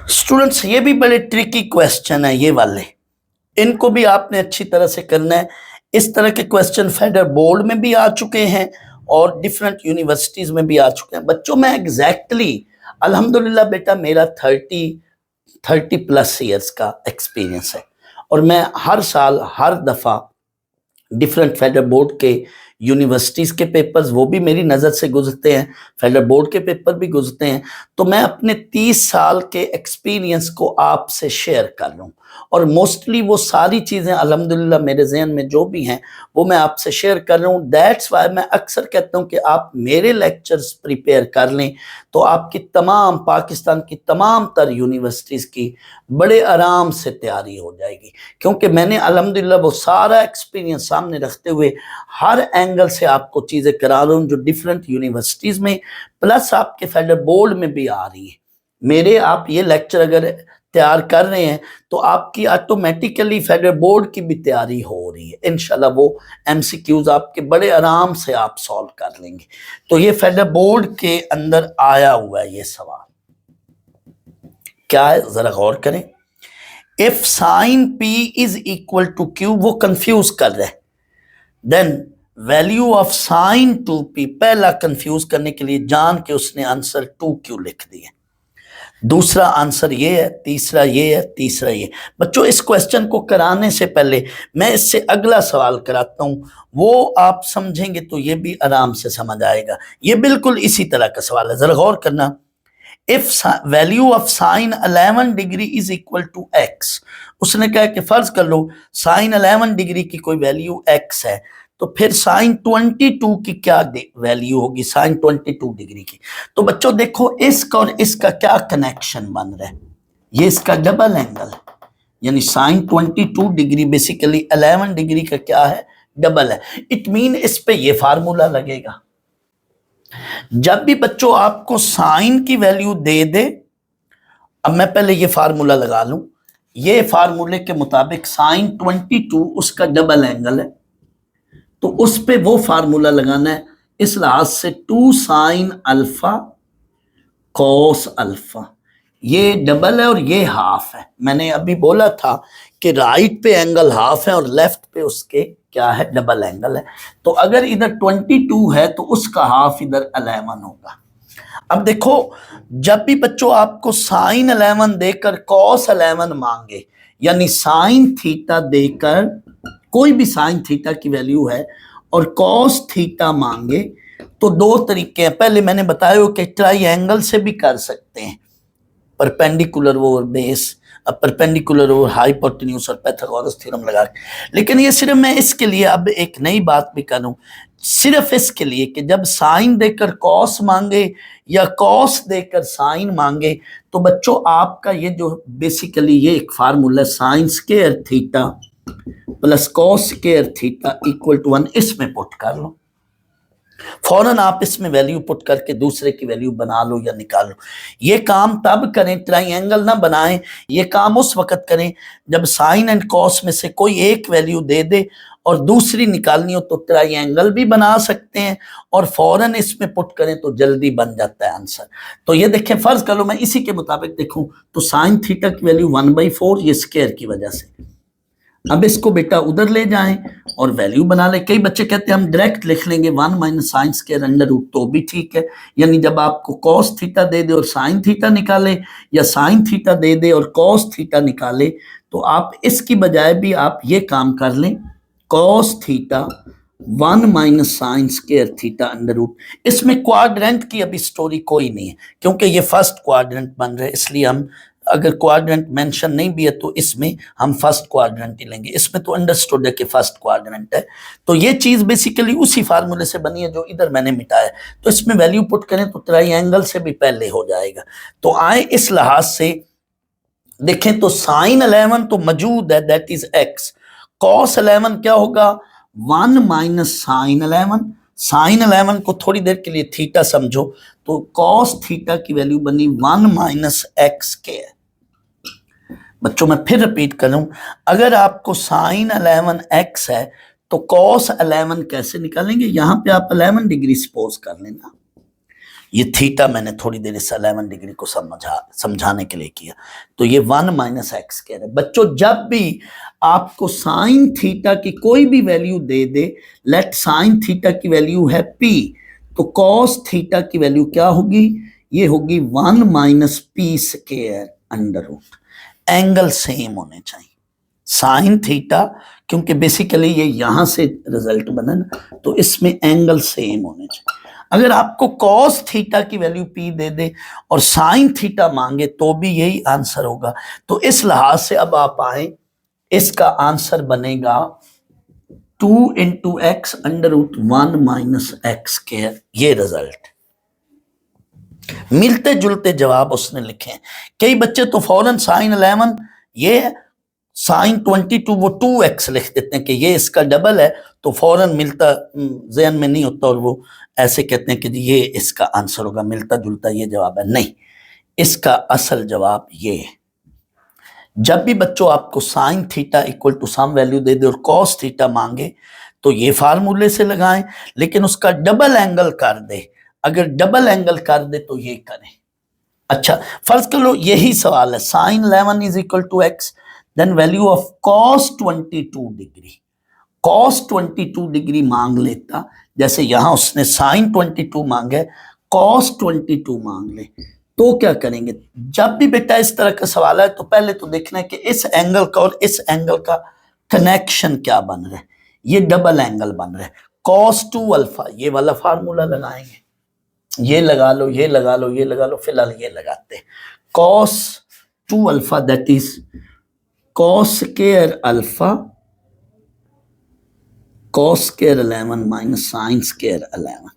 स्टूडेंट्स ये भी बड़े ट्रिकी क्वेश्चन है ये वाले, इनको भी आपने अच्छी तरह से करना है। इस तरह के क्वेश्चन फेडरल बोर्ड में भी आ चुके हैं और डिफरेंट यूनिवर्सिटीज में भी आ चुके हैं। बच्चों मैं एग्जैक्टली अल्हम्दुलिल्लाह बेटा मेरा 30 प्लस ईयर्स का एक्सपीरियंस है, और मैं हर साल हर दफ़ा डिफरेंट फेडरल बोर्ड के यूनिवर्सिटीज़ के पेपर्स वो भी मेरी नज़र से गुजरते हैं, फेडरल बोर्ड के पेपर भी गुजरते हैं। तो मैं अपने 30 साल के एक्सपीरियंस को आपसे शेयर कर रहा हूँ, और मोस्टली वो सारी चीज़ें अल्हम्दुलिल्लाह मेरे जहन में जो भी हैं वो मैं आपसे शेयर कर रहा हूँ। दैट्स वाई मैं अक्सर कहता हूँ कि आप मेरे लेक्चर्स प्रिपेयर कर लें तो आपकी तमाम पाकिस्तान की तमाम तर यूनिवर्सिटीज़ की बड़े आराम से तैयारी हो जाएगी, क्योंकि मैंने अल्हम्दुलिल्लाह वो सारा एक्सपीरियंस सामने रखते हुए हर एंगल से आपको चीज़ें करा रहा हूँ जो डिफरेंट यूनिवर्सिटीज़ में प्लस आपके फेडरल बोर्ड में भी आ रही है। मेरे आप ये लेक्चर अगर तैयार कर रहे हैं तो आपकी ऑटोमेटिकली फेडरल बोर्ड की भी तैयारी हो रही है। इंशाल्लाह वो MCQs आपके बड़े आराम से आप सॉल्व कर लेंगे। तो ये फेडरल बोर्ड के अंदर आया हुआ है ये सवाल, क्या है जरा गौर करें। If sine P is equal to Q, वो कंफ्यूज कर रहे हैं, then value of sign 2P, पहला कंफ्यूज करने के लिए जान के उसने आंसर 2Q लिख दिया। दूसरा आंसर ये है, तीसरा ये है, तीसरा ये। बच्चों इस क्वेश्चन को कराने से पहले मैं इससे अगला सवाल कराता हूं, वो आप समझेंगे तो ये भी आराम से समझ आएगा। ये बिल्कुल इसी तरह का सवाल है, जरा गौर करना। If value of sine 11 degree is equal to x, उसने कहा कि फर्ज कर लो साइन 11 डिग्री की कोई वैल्यू x है, तो फिर साइन 22 की क्या वैल्यू होगी, साइन 22 डिग्री की। तो बच्चों देखो इसका और इसका क्या कनेक्शन बन रहा है, ये इसका डबल एंगल है, यानी साइन 22 डिग्री बेसिकली 11 डिग्री का क्या है, डबल है। इट मीन इस पे ये फार्मूला लगेगा। जब भी बच्चों आपको साइन की वैल्यू दे दे, अब मैं पहले ये फार्मूला लगा लूं, ये फार्मूले के मुताबिक साइन 22 उसका डबल एंगल है, तो उस पे वो फार्मूला लगाना है इस लिहाज से 2 साइन अल्फा कॉस अल्फा, ये डबल है और ये हाफ है। मैंने अभी बोला था कि राइट पे एंगल हाफ है और लेफ्ट पे उसके क्या है, डबल एंगल है। तो अगर इधर 22 है तो उसका हाफ इधर 11 होगा। अब देखो, जब भी बच्चों आपको साइन 11 देकर कॉस 11 मांगे, यानी साइन थीटा देकर कोई भी साइन थीटा की वैल्यू है और कॉस थीटा मांगे, तो दो तरीके हैं। पहले मैंने बताया कि ट्राइंगल से भी कर सकते हैं, perpendicular over base, perpendicular over hypotenuse और पाइथागोरस थ्योरम लगा के। लेकिन ये सिर्फ मैं इसके लिए अब एक नई बात भी करूं, सिर्फ इसके लिए कि जब साइन देकर कॉस मांगे या कॉस देकर साइन मांगे, तो बच्चों आपका ये जो बेसिकली ये एक formula sine square theta plus cos square theta equal to 1, इसमें पुट कर लो। फौरन आप इसमें वैल्यू पुट करके दूसरे की वैल्यू बना लो या निकाल लो। ये काम तब करें, ट्राइंगल ना बनाएं, ये काम उस वक्त करें जब साइन एंड कॉस में से कोई एक वैल्यू दे दे और दूसरी निकालनी हो, तो ट्राइंगल भी बना सकते हैं और फौरन इसमें पुट करें तो जल्दी बन जाता है आंसर। तो ये देखें, फर्ज कर लो मैं इसी के मुताबिक देखूं, तो साइन थीटा की वैल्यू 1/4 ये स्क्वायर की वजह से। अब इसको बेटा उधर ले जाएं और वैल्यू बना ले। कई बच्चे कहते हैं हम डायरेक्ट लिख लेंगे 1 minus sine square under root, तो भी ठीक है। यानी जब आपको कॉस थीटा दे दे और साइन थीटा निकाले, या साइन थीटा दे दे और कॉस थीटा निकाले, तो आप इसकी बजाय भी आप ये काम कर लें, cos theta 1 minus sine square theta under root. इसमें क्वाड्रेंट की अभी स्टोरी कोई नहीं है, क्योंकि ये फर्स्ट क्वाड्रेंट बन रहा है, इसलिए हम अगर क्वाड्रेंट मेंशन नहीं भी है तो इसमें हम फर्स्ट क्वाड्रेंट ही लेंगे। इसमें तो अंडरस्टूड है कि फर्स्ट क्वाड्रेंट है। तो ये चीज बेसिकली उसी फार्मूले से बनी है जो इधर मैंने मिटाया। तो इसमें वैल्यू पुट करें तो ट्राइंगल से भी पहले हो जाएगा। तो आए इस लिहाज से देखें तो साइन 11 तो मौजूद है, दैट इज एक्स। कॉस 11 क्या होगा, 1 माइनस साइन 11। साइन 11 को थोड़ी देर के लिए थीटा समझो, तो कॉस थीटा की वैल्यू बनी 1 माइनस एक्स के। बच्चों मैं फिर रिपीट करूं, अगर आपको साइन 11 एक्स है तो कॉस 11 कैसे निकालेंगे, यहां पे आप 11 डिग्री सपोज कर लेना। ये थीटा मैंने थोड़ी देर इस 11 डिग्री को समझाने के लिए किया। तो ये 1 माइनस एक्स कह रहे बच्चों। जब भी आपको साइन थीटा की कोई भी वैल्यू दे दे, लेट साइन थीटा की वैल्यू है पी, तो कॉस थीटा की वैल्यू क्या होगी, ये होगी 1 minus P square under root. Angle same होने चाहिए, साइन थीटा, क्योंकि बेसिकली ये यहां से रिजल्ट बना ना, तो इसमें एंगल सेम होने चाहिए। अगर आपको कॉस थीटा की वैल्यू पी दे दे और साइन थीटा मांगे तो भी यही आंसर होगा। तो इस लिहाज से अब आप आए, इसका आंसर बनेगा 2 into X under root 1 minus X square. ये रिजल्ट मिलते जुलते जवाब उसने लिखे हैं। कई बच्चे तो फौरन साइन 11 ये साइन 22 वो 2x लिख देते हैं कि ये इसका डबल है, तो फौरन मिलता ज़हन में नहीं होता और वो ऐसे कहते हैं कि ये इसका आंसर होगा, मिलता जुलता ये जवाब है। नहीं, इसका असल जवाब ये है। जब भी बच्चों आपको sine theta equal to some value दे दे और कॉस थीटा मांगे, तो ये फार्मूले से लगाएं, लेकिन उसका डबल एंगल कर दे। अगर डबल एंगल कर दे तो ये करें। अच्छा, फर्ज कर लो यही सवाल है, sine 11 is equal to X, then value of cos 22 degree. Cos 22 degree मांग लेता, जैसे यहां उसने साइन 22 मांगे, कॉस 22 मांग ले, तो क्या करेंगे। जब भी बेटा इस तरह का सवाल है तो पहले तो देखना है कि इस एंगल का और इस एंगल का कनेक्शन क्या बन रहा है। ये डबल एंगल बन रहा है, कॉस 2 अल्फा, ये वाला फार्मूला लगाएंगे, ये लगा लो, ये लगा लो, ये लगा लो, फिलहाल ये लगाते हैं। Cos 2 alpha that is cos square alpha, cos square 11 minus sine square 11।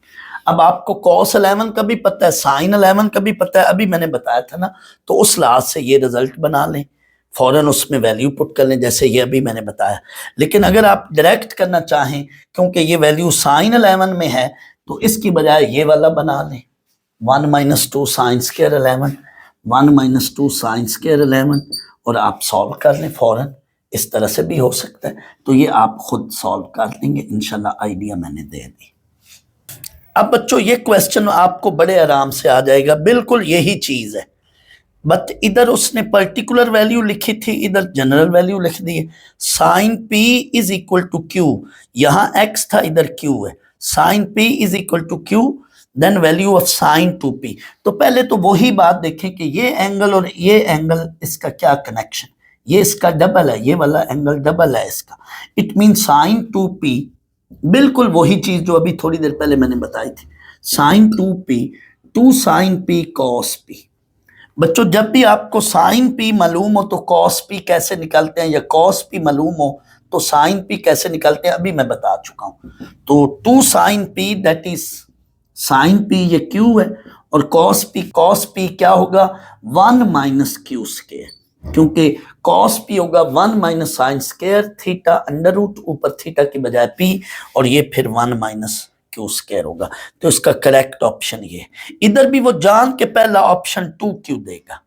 अब आपको कॉस 11 का भी पता है, साइन 11 का भी पता है, अभी मैंने बताया था ना, तो उस लिहाज से ये रिजल्ट बना लें, फौरन उसमें वैल्यू पुट कर लें जैसे ये अभी मैंने बताया। लेकिन अगर आप डायरेक्ट करना चाहें, क्योंकि ये वैल्यू साइन 11 में है, तो इसकी बजाय ये वाला बना लें, 1 minus 2 sine square 11, 1 minus 2 sine square 11, और आप सॉल्व कर लें फौरन। इस तरह से भी हो सकता है, तो ये आप खुद सॉल्व कर लेंगे इंशाल्लाह। आइडिया मैंने दे दी। अब बच्चों ये क्वेश्चन आपको बड़े आराम से आ जाएगा, बिल्कुल यही चीज है। बट इधर उसने पर्टिकुलर वैल्यू लिखी थी, इधर जनरल वैल्यू लिख दी है। Sine P is equal to Q, यहां एक्स था इधर क्यू है, sine P is equal to Q, then value of sine two P. तो पहले तो वही बात देखें कि ये एंगल और ये एंगल, इसका क्या कनेक्शन, ये इसका डबल है, ये वाला एंगल डबल है इसका, it mean sine two P, बिल्कुल वही चीज जो अभी थोड़ी देर पहले मैंने बताई थी, sine two P two sine P cos P. बच्चों जब भी आपको साइन पी मालूम हो तो कॉस पी कैसे निकालते हैं, या कॉस पी मालूम हो तो साइन पी कैसे निकालते हैं, अभी मैं बता चुका हूं। तो two sine P that is sine P, ये क्यू है, और कॉस पी क्या होगा, 1 माइनस क्यू स्क्वायर, क्योंकि कॉस पी होगा 1 minus sine square theta under root, ऊपर थीटा की बजाय पी, और ये फिर 1 माइनस क्यू स्क्वायर होगा। तो इसका करेक्ट ऑप्शन ये, इधर भी वो जान के पहला ऑप्शन 2 क्यू देगा।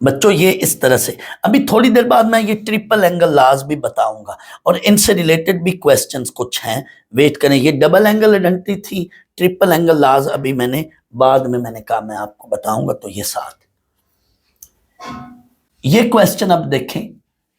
बच्चों ये इस तरह से, अभी थोड़ी देर बाद मैं ये ट्रिपल एंगल लॉज भी बताऊंगा, और इनसे रिलेटेड भी क्वेश्चंस कुछ हैं, वेट करें। ये डबल एंगल आइडेंटिटी थी, ट्रिपल एंगल लॉज अभी मैंने बाद में मैंने कहा मैं आपको बताऊंगा। तो ये साथ, ये क्वेश्चन अब देखें,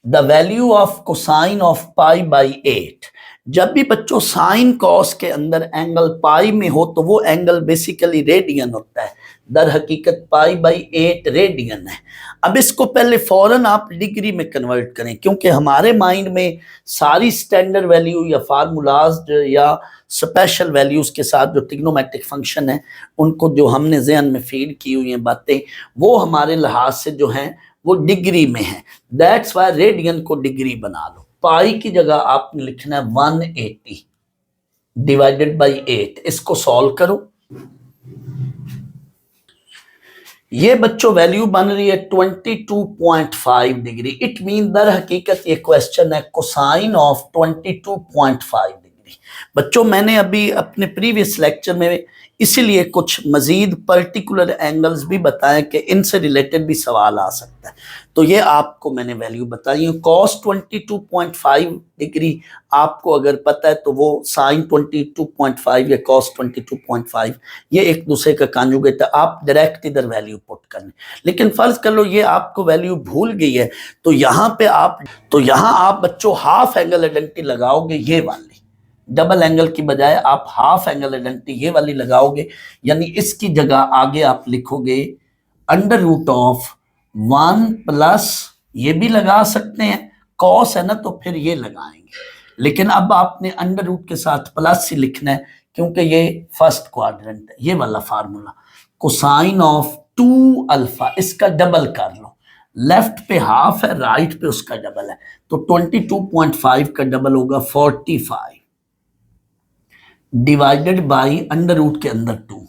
the value of cosine of pi by 8। जब भी बच्चों साइन कॉस के अंदर एंगल पाई में हो तो वो एंगल बेसिकली रेडियन होता है, दर हकीकत पाई बाई 8 रेडियन है। अब इसको पहले फौरन आप डिग्री में कन्वर्ट करें, क्योंकि हमारे माइंड में सारी स्टैंडर्ड वैल्यू या फार्मूलाज या स्पेशल वैल्यूज के साथ जो ट्रिग्नोमेट्रिक फंक्शन है, उनको जो हमने जहन में फीड की हुई हैं बातें, वो हमारे लिहाज से जो हैं वो डिग्री में है। दैट्स वाई रेडियन को डिग्री बना लो। पाई की जगह आपने लिखना है 180 डिवाइडेड बाई 8। इसको सॉल्व करो, ये बच्चों वैल्यू बन रही है 22.5 डिग्री। इट मीन दर हकीकत ये क्वेश्चन है कोसाइन ऑफ 22.5 डिग्री। बच्चों मैंने अभी अपने प्रीवियस लेक्चर में इसीलिए कुछ मजीद पर्टिकुलर एंगल्स भी बताए कि इनसे रिलेटेड भी सवाल आ सकता है। तो ये आपको मैंने वैल्यू बताई है। कॉस 22.5 डिग्री आपको अगर पता है तो वो साइन 22.5 या कॉस 22.5 ये एक दूसरे का कॉन्जुगेट है, आप डायरेक्ट इधर वैल्यू पुट करने। लेकिन फर्ज कर लो ये आपको वैल्यू भूल गई है, तो यहाँ आप बच्चों हाफ एंगल आइडेंटिटी लगाओगे, ये वाली डबल एंगल की बजाय आप हाफ एंगल आइडेंटिटी ये वाली लगाओगे, यानी इसकी जगह आगे आप लिखोगे अंडर रूट ऑफ 1 प्लस, ये भी लगा सकते हैं, कॉस है ना तो फिर ये लगाएंगे, लेकिन अब आपने अंडर रूट के साथ प्लस ही लिखना है क्योंकि ये फर्स्ट क्वाड्रेंट है। ये वाला फार्मूला कोसाइन ऑफ 2 अल्फा, इसका डबल कर लो, लेफ्ट पे हाफ है राइट पे उसका डबल है, तो 22.5 का डबल होगा 45 डिवाइडेड बाई अंडर रूट के अंदर 2।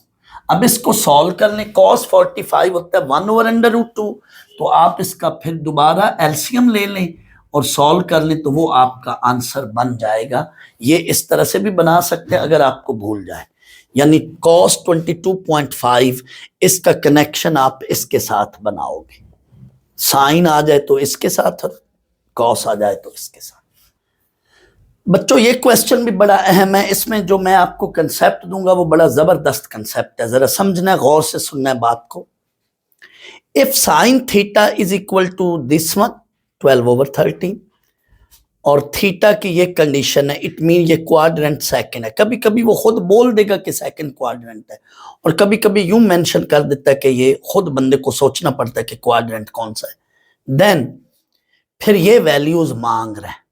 अब इसको सॉल्व कर लें, कॉस 45 होता है 1 ओवर अंडर रूट 2, तो आप इसका फिर दोबारा एलसीएम ले लें और सॉल्व कर लें तो वो आपका आंसर बन जाएगा। ये इस तरह से भी बना सकते हैं अगर आपको भूल जाए, यानी कॉस 22.5 इसका कनेक्शन आप इसके साथ बनाओगे, साइन आ जाए तो इसके साथ, कॉस आ जाए तो इसके साथ। बच्चों ये क्वेश्चन भी बड़ा अहम है, इसमें जो मैं आपको कंसेप्ट दूंगा वो बड़ा जबरदस्त कंसेप्ट है, जरा समझना है, गौर से सुनना है बात को। If sine theta is equal to this one 12/13 और थीटा की ये कंडीशन है, इट मीन ये क्वाड्रेंट सेकंड है। कभी कभी वो खुद बोल देगा कि सेकंड क्वाड्रेंट है, और कभी कभी यूं मेंशन कर देता है कि ये खुद बंदे को सोचना पड़ता है कि क्वाड्रेंट कौन सा है। देन फिर ये वैल्यूज मांग रहे हैं।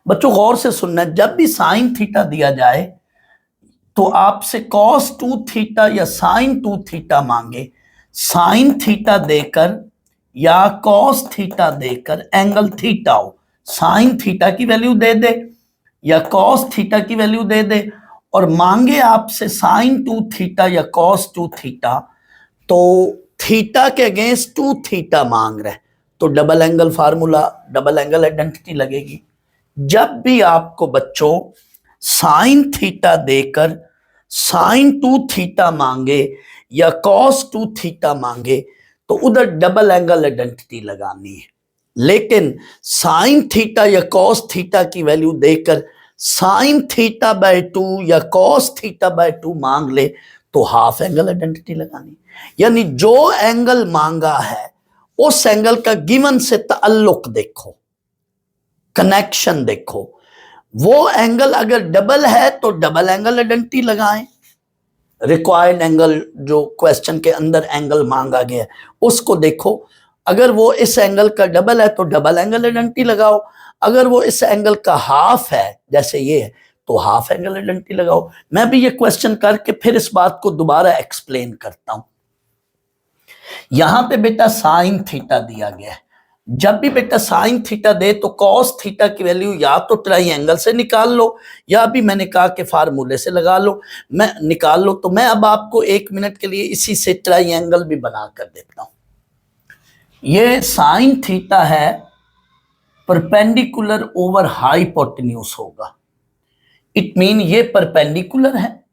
बच्चों गौर से सुनना है, जब भी साइन थीटा दिया जाए तो आपसे कॉस 2 थीटा या साइन 2 थीटा मांगे, साइन थीटा देकर या कॉस थीटा देकर एंगल थीटा हो, साइन थीटा की वैल्यू दे दे या कॉस थीटा की वैल्यू दे दे, और मांगे आपसे साइन 2 थीटा या कॉस 2 थीटा, तो थीटा के अगेंस्ट 2 थीटा मांग रहे, तो double angle formula, double angle identity लगेगी। जब भी आपको बच्चों साइन थीटा देकर साइन 2 थीटा मांगे या कॉस 2 थीटा मांगे तो उधर डबल एंगल आइडेंटिटी लगानी है। लेकिन साइन थीटा या कॉस थीटा की वैल्यू देकर साइन थीटा बाय 2 या कॉस थीटा बाय 2 मांग ले तो हाफ एंगल आइडेंटिटी लगानी। यानी जो एंगल मांगा है उस एंगल का गिवन से ताल्लुक देखो, कनेक्शन देखो। वो एंगल अगर डबल है तो डबल एंगल आइडेंटिटी लगाएं। रिक्वायर्ड एंगल जो क्वेश्चन के अंदर एंगल मांगा गया है उसको देखो। अगर वो इस एंगल का डबल है तो डबल एंगल आइडेंटिटी लगाओ। अगर वो इस एंगल का हाफ है जैसे ये है तो हाफ एंगल आइडेंटिटी लगाओ। मैं भी ये क्वेश्चन करके फिर इस बात को दोबारा एक्सप्लेन करता हूं। यहां पे बेटा साइन थीटा दिया गया है। जब भी बेटा साइन थीटा दे तो कॉस थीटा की वैल्यू या तो ट्राइंगल से निकाल लो या भी मैंने कहा कि फार्मूले से लगा लो, मैं निकाल लो। तो मैं अब आपको 1 मिनट के लिए इसी से ट्राइंगल भी बना कर देता हूं। ये साइन थीटा है परपेंडिकुलर ओवर हाइपोटेन्यूज होगा। इट मीन ये परपेंडिकुलर है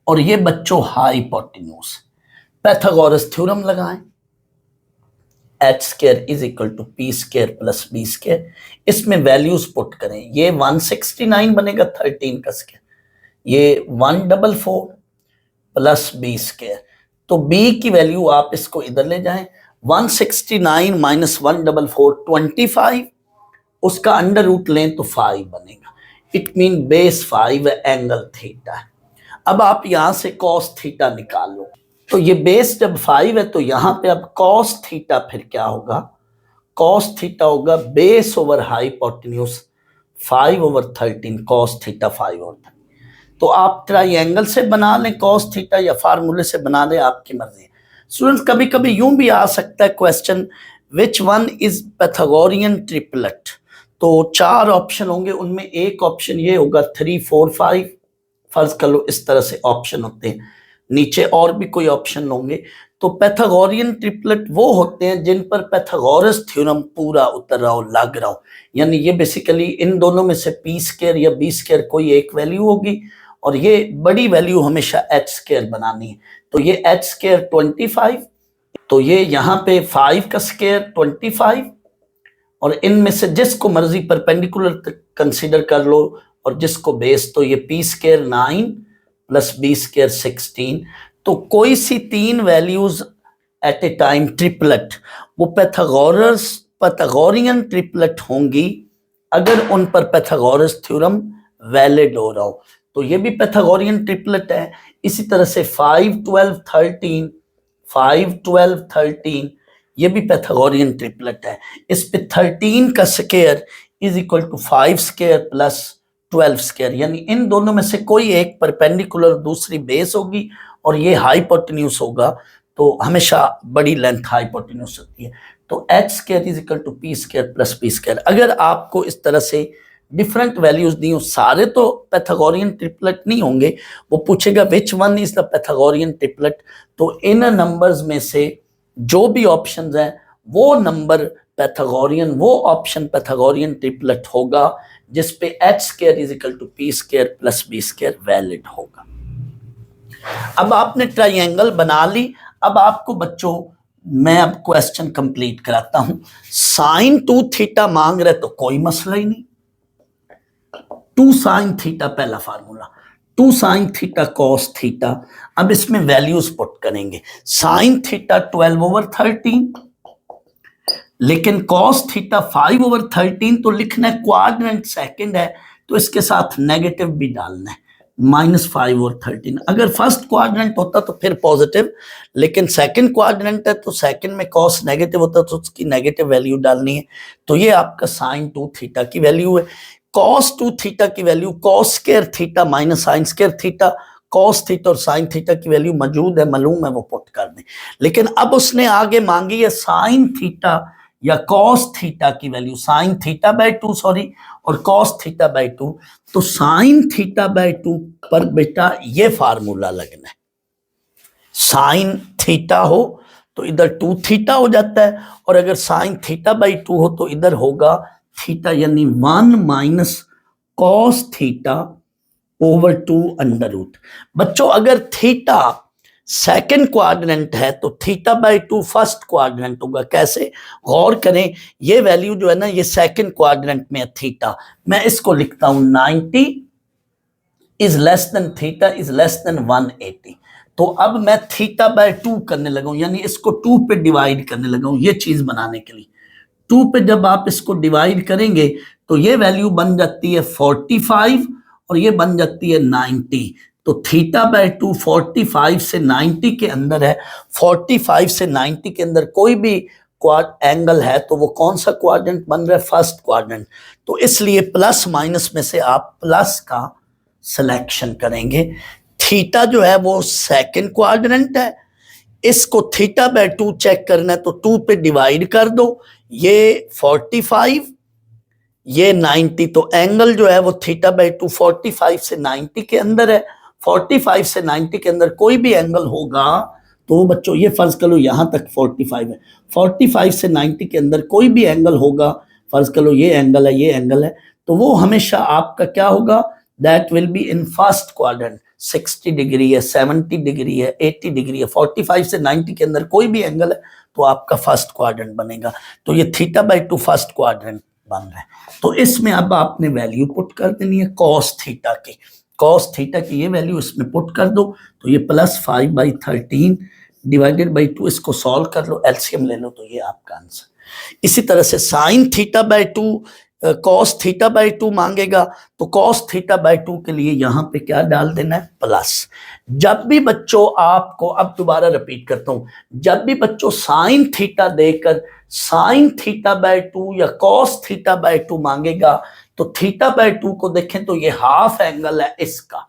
और ये बच्चों हाइपोटेन्यूज। पैथागोरस थ्योरम लगाएं, H square is equal to P square plus B square. इसमें वैल्यूज पुट करें, ये 169 बनेगा 13 का स्क्वायर, ये 144 प्लस बी स्क्वायर। तो बी की वैल्यू आप इसको इधर ले जाएं, 169 माइनस 144 25, उसका अंडर रूट लें तो 5 बनेगा। It mean base 5 angle theta है। अब आप यहां से कॉस थीटा निकाल लो। तो ये बेस जब 5 है तो यहां पे अब कॉस थीटा फिर क्या होगा, कॉस थीटा होगा base over hypotenuse 5 over 13 cos theta 5 over 13। तो आप ट्राइंगल से बना लें कॉस थीटा या फार्मूले से बना लें, आपकी मर्जी है। स्टूडेंट्स कभी कभी यूं भी आ सकता है question, which one is Pythagorean triplet. तो 4 ऑप्शन होंगे, उनमें एक ऑप्शन ये होगा 3 4 5, फर्ज कर लो इस तरह से ऑप्शन होते हैं, नीचे और भी कोई ऑप्शन होंगे। तो पैथागोरियन ट्रिपलेट वो होते हैं जिन पर पैथागोरस थ्योरम पूरा उतर रहा हो, लग रहा हो। यानी ये बेसिकली इन दोनों में से पी स्क्वायर या बी स्क्वायर कोई एक वैल्यू होगी और ये बड़ी वैल्यू हमेशा एच स्क्वायर बनानी है। तो ये एच स्क्वायर 25, तो ये यहाँ पे 5 का स्क्वायर 25, और इनमें से जिसको मर्जी परपेंडिकुलर कंसीडर कर लो और जिसको बेस, तो ये P square 9 plus B square 16। तो कोई सी 3 values at a time triplet वो पैथागोरियन ट्रिपलेट होंगी अगर उन पर पैथागोरस थ्योरम वैलिड हो रहा हो। तो ये भी पैथागोरियन ट्रिपलेट है। इसी तरह से 5 12 13, 5 12 13 ये भी पैथागोरियन ट्रिपलेट है। इस पे 13 का square is equal to 5 square plus 12 square, यानी इन दोनों में से कोई एक परपेंडिकुलर दूसरी बेस होगी और ये हाइपोटेन्यूज होगा। तो हमेशा बड़ी लेंथ हाइपोटेन्यूज होती है। तो H square is equal to P square plus P square. अगर आपको इस तरह से डिफरेंट वैल्यूज दी हो, सारे तो पैथागोरियन ट्रिपलेट नहीं होंगे, वो पूछेगा which one is the Pythagorean triplet. तो इन नंबर्स में से जो भी ऑप्शंस हैं वो नंबर पैथागोरियन, वो ऑप्शन पैथागोरियन ट्रिपलेट होगा जिस पे H square is equal to P square plus B square valid होगा। अब आपने ट्राइंगल बना ली। अब आपको बच्चों मैं अब क्वेश्चन कंप्लीट कराता हूं। साइन 2 थीटा मांग रहे तो कोई मसला ही नहीं, 2 साइन थीटा पहला formula, 2 sine theta cos theta. अब इसमें वैल्यूज पुट करेंगे। साइन थीटा 12 ओवर 13, लेकिन कॉस थीटा 5 ओवर 13 तो लिखना है, क्वाड्रेंट सेकंड है तो इसके साथ नेगेटिव भी डालना है, -5 ओवर 13। अगर फर्स्ट क्वाड्रेंट होता तो फिर पॉजिटिव, लेकिन सेकंड क्वाड्रेंट है तो सेकंड में कॉस नेगेटिव होता तो उसकी नेगेटिव वैल्यू डालनी है। तो ये आपका साइन 2 थीटा की वैल्यू है। कॉस 2 थीटा की value cos square theta minus sine square theta, cos theta और साइन थीटा की वैल्यू मौजूद है, मालूम है, वो पुट कर दें। लेकिन अब उसने आगे मांगी है साइन थीटा या कॉस थीटा की value, sine theta by 2 sorry और कॉस थीटा बाय 2। तो साइन थीटा बाय 2 पर बेटा ये फार्मूला लगना है। साइन थीटा हो तो इधर 2 थीटा हो जाता है, और अगर साइन थीटा बाय 2 हो तो इधर होगा थीटा, यानी 1 minus cos theta over 2 under root. बच्चों अगर थीटा सेकंड क्वाड्रेंट है तो थीटा बाय 2 फर्स्ट क्वाड्रेंट होगा। कैसे, गौर करें, ये वैल्यू जो है ना ये सेकंड क्वाड्रेंट में है थीटा। मैं इसको लिखता हूं 90 is less than theta is less than 180। तो अब मैं थीटा बाय 2 करने लगा हूं, यानी इसको 2 पे डिवाइड करने लगा हूं ये चीज बनाने के लिए। 2 पे जब आप इसको डिवाइड करेंगे तो ये वैल्यू बन जाती है 45 और ये बन जाती है 90। तो थीटा बाय 2 45 से 90 के अंदर है। 45 से 90 के अंदर कोई भी एंगल है तो वो कौन सा क्वाड्रेंट बन रहा है? First quadrant. तो इसलिए प्लस माइनस में से आप प्लस का सिलेक्शन करेंगे। थीटा जो है वो सेकंड क्वाड्रेंट है, इसको थीटा बाय 2 चेक करना है तो 2 पे डिवाइड कर दो, ये 45 ये 90। तो एंगल जो है वो थीटा बाय 2 45 से 90 के अंदर है। 45 से 90 के अंदर कोई भी एंगल होगा तो बच्चों ये फर्ज कर लो यहां तक 45 है, 45 से 90 के अंदर कोई भी एंगल होगा, फर्ज कर लो ये एंगल है ये एंगल है, तो वो हमेशा आपका क्या होगा? That will be in first quadrant. 60 degree है, 70 डिग्री है, 80 डिग्री है, 45 से 90 के अंदर कोई भी एंगल है तो आपका फर्स्ट क्वाड्रेंट बनेगा। तो ये थीटा बाय 2 फर्स्ट क्वाड्रेंट बन रहा है। तो इसमें अब आपने वैल्यू पुट कर देनी है कॉस थीटा की। कॉस थीटा की ये वैल्यू इसमें पुट कर दो तो ये प्लस 5/13 डिवाइडेड बाई 2, इसको सॉल्व कर लो, एलसीएम ले लो तो ये आपका आंसर। इसी तरह से sine theta by 2 cos theta by 2 मांगेगा तो कॉस थीटा बाय 2 के लिए यहां पे क्या डाल देना है? प्लस। जब भी बच्चों आपको, अब दोबारा रिपीट करता हूं, जब भी बच्चों साइन थीटा देकर साइन थीटा बाय 2 या कॉस थीटा बाय 2 मांगेगा तो थीटा बाय 2 को देखें तो ये हाफ एंगल है इसका,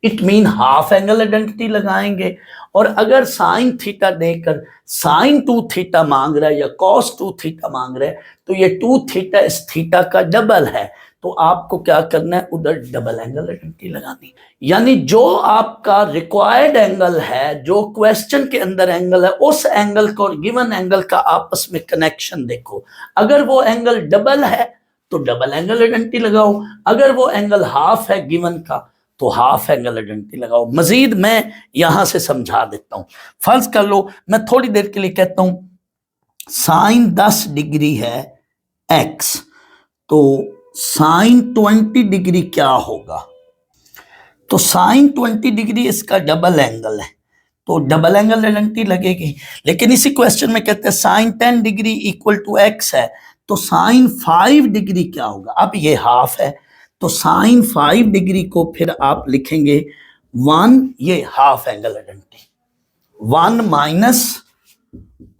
it mean half angle identity लगाएंगे। और अगर साइन थीटा देकर साइन 2 थीटा मांग रहा है या कॉस 2 थीटा मांग रहा है तो ये 2 थीटा इस थीटा का डबल है, तो आपको क्या करना है? उधर डबल एंगल आइडेंटिटी लगानी। यानी जो आपका रिक्वायर्ड एंगल है, जो क्वेश्चन के अंदर एंगल है, उस एंगल को और गिवन एंगल का आपस में कनेक्शन देखो। अगर वो एंगल डबल है तो डबल एंगल आइडेंटिटी लगाओ, अगर वो एंगल हाफ है गिवन का तो हाफ एंगल आइडेंटिटी लगाओ। मजीद मैं यहां से समझा देता हूं। फर्ज कर लो मैं थोड़ी देर के लिए कहता हूं साइन 10 डिग्री है एक्स, तो साइन 20 डिग्री क्या होगा? तो साइन 20 डिग्री इसका डबल एंगल है तो डबल एंगल आइडेंटिटी लगेगी। लेकिन इसी क्वेश्चन में कहते हैं sine 10 degree equal to X है, तो साइन 5 डिग्री क्या होगा? अब ये हाफ है तो साइन 5 डिग्री को फिर आप लिखेंगे 1, ये half angle identity, 1 minus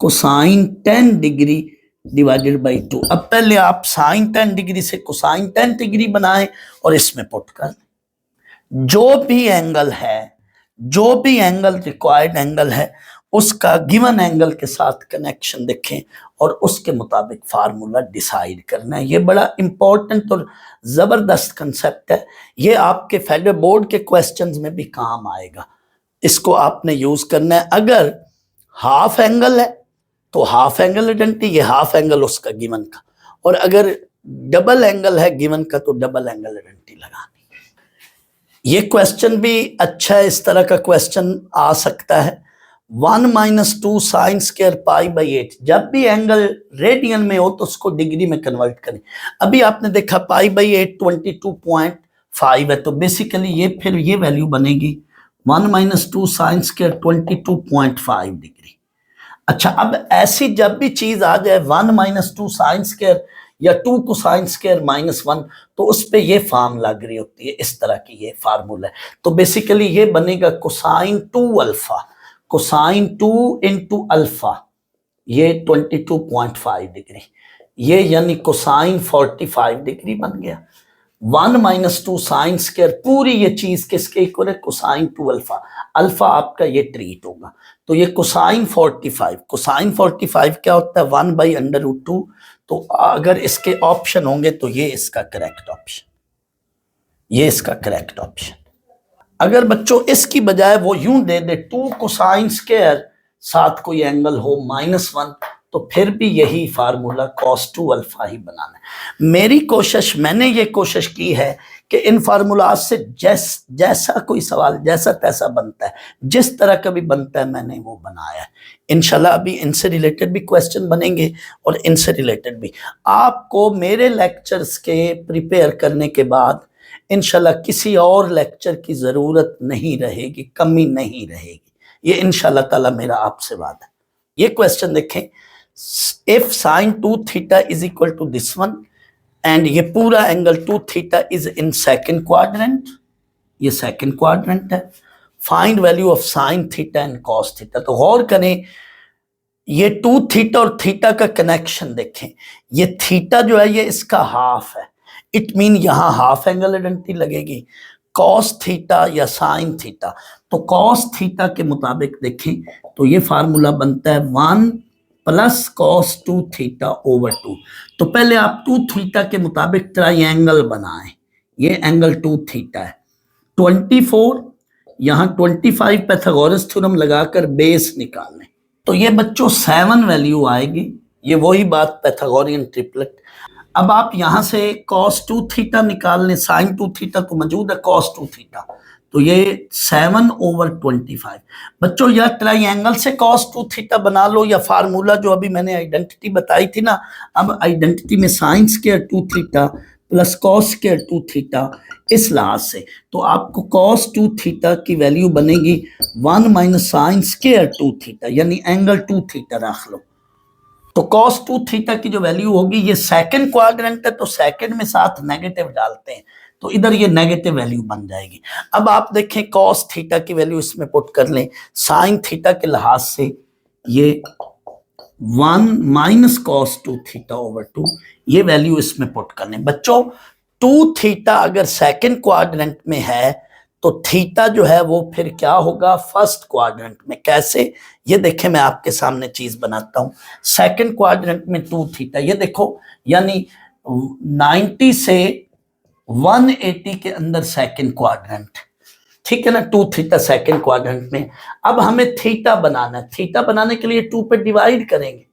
cosine 10 degree divided by 2। अब पहले आप साइन 10 डिग्री से कोसाइन 10 डिग्री बनाएं और इसमें पुट कर दें। जो भी एंगल है, जो भी एंगल रिक्वायर्ड एंगल है, उसका गिवन एंगल के साथ कनेक्शन देखें और उसके मुताबिक फार्मूला डिसाइड करना है। ये बड़ा इंपॉर्टेंट और जबरदस्त कंसेप्ट है, ये आपके फेडरल बोर्ड के क्वेश्चंस में भी काम आएगा। इसको आपने यूज करना है। अगर हाफ एंगल है तो हाफ एंगल आइडेंटिटी, ये हाफ एंगल उसका गिवन का, और अगर डबल एंगल है गिवन का तो डबल एंगल आइडेंटिटी लगानी। ये क्वेश्चन भी अच्छा है, इस तरह का क्वेश्चन आ सकता है। 1 minus 2 sine square pi by 8, जब भी एंगल रेडियन में हो तो उसको डिग्री में कन्वर्ट करें। अभी आपने देखा पाई बाई 8 22.5 है, तो बेसिकली ये फिर ये वैल्यू बनेगी 1 माइनस 2 साइन स्क्वायर 22.5 डिग्री। अच्छा, अब ऐसी जब भी चीज आ जाए 1 माइनस 2 साइन स्क्वायर या 2 कोसाइन स्क्वायर -1, तो उस पे ये फॉर्म लग रही होती है, इस तरह की ये फार्मूला है। तो बेसिकली ये बनेगा cosine 2 alpha, cosine 2 into alpha, ये 22.5 डिग्री, ये यानी कोसाइन 45 डिग्री बन गया। 1 माइनस 2 साइन स्क्वायर, पूरी ये चीज किसके इक्वल है? Cosine 2 alpha. अल्फा आपका ये ट्रीट होगा, तो ये कोसाइन 45, कोसाइन 45 क्या होता है? 1/√2। तो अगर इसके ऑप्शन होंगे तो ये इसका करेक्ट ऑप्शन, ये इसका करेक्ट ऑप्शन। अगर बच्चों इसकी बजाय वो यूं दे दे 2 कोसाइन स्क्वायर साथ कोई एंगल हो -1, तो फिर भी यही फार्मूला cos 2 अल्फा ही बनाना है। मेरी कोशिश, मैंने ये कोशिश की है कि इन फार्मूला से जैसा कोई सवाल जैसा तैसा बनता है, जिस तरह का भी बनता है मैंने वो बनाया है। इंशाल्लाह अभी इनसे रिलेटेड भी क्वेश्चन बनेंगे और इनसे रिलेटेड भी। आपको मेरे लेक्चर्स के प्रिपेयर करने के बाद इंशाल्लाह किसी और लेक्चर की ज़रूरत नहीं रहेगी, कमी नहीं रहेगी। ये इंशाल्लाह ताला मेरा आपसे वादा है। ये क्वेश्चन देखें, if sine 2 theta is equal to this one and ये पूरा angle 2 theta is in second quadrant, ये सेकंड क्वाड्रेंट है, find value of sine theta and cos theta. तो गौर करें, ये 2 थीटा और थीटा का कनेक्शन देखें, ये थीटा जो है ये इसका हाफ है, इट मीन यहां हाफ एंगल आइडेंटिटी लगेगी। कॉस थीटा या साइन थीटा, तो कॉस थीटा के मुताबिक देखें तो ये फार्मूला बनता है 1 प्लस कॉस 2 थीटा ओवर 2। तो पहले आप 2 थीटा के मुताबिक ट्राइंगल बनाएं, ये एंगल 2 थीटा है। 24 यहां 25 पाइथागोरस थ्योरम लगाकर बेस निकालें, तो ये बच्चों 7 वैल्यू आएगी, ये वही बात पाइथागोरियन ट्रिपलेट। अब आप यहां से cos 2 थीटा निकाल लें, sin 2 थीटा तो मौजूद है, cos 2 थीटा, तो ये 7 ओवर 25। बच्चों या ट्राइंगल से cos 2 थीटा बना लो या फार्मूला जो अभी मैंने आइडेंटिटी बताई थी ना, अब आइडेंटिटी में sin square 2 theta plus cos square 2 theta, इस लिहाज से तो आपको cos 2 थीटा की वैल्यू बनेगी 1 माइनस sin स्क्वायर 2 थीटा, यानी एंगल 2 थीटा रख लो। तो cos 2 थीटा की जो वैल्यू होगी, ये सेकंड क्वाड्रेंट है तो सेकंड में साथ नेगेटिव डालते हैं, तो इधर ये नेगेटिव वैल्यू बन जाएगी। अब आप देखें cos थीटा की वैल्यू इसमें पुट कर लें, sin थीटा के लिहाज से ये 1 माइनस cos 2 थीटा ओवर 2, ये वैल्यू इसमें पुट कर लें। बच्चों 2 थीटा अगर सेकंड क्वाड्रेंट में है तो थीटा जो है वो फिर क्या होगा फर्स्ट क्वाड्रेंट में। कैसे, ये देखें मैं आपके सामने चीज बनाता हूं। सेकंड क्वाड्रेंट में 2 थीटा, ये देखो यानी 90 से 180 के अंदर सेकंड क्वाड्रेंट, ठीक है ना, 2 थीटा सेकंड क्वाड्रेंट में। अब हमें थीटा बनाना है, थीटा बनाने के लिए 2 पे डिवाइड करेंगे,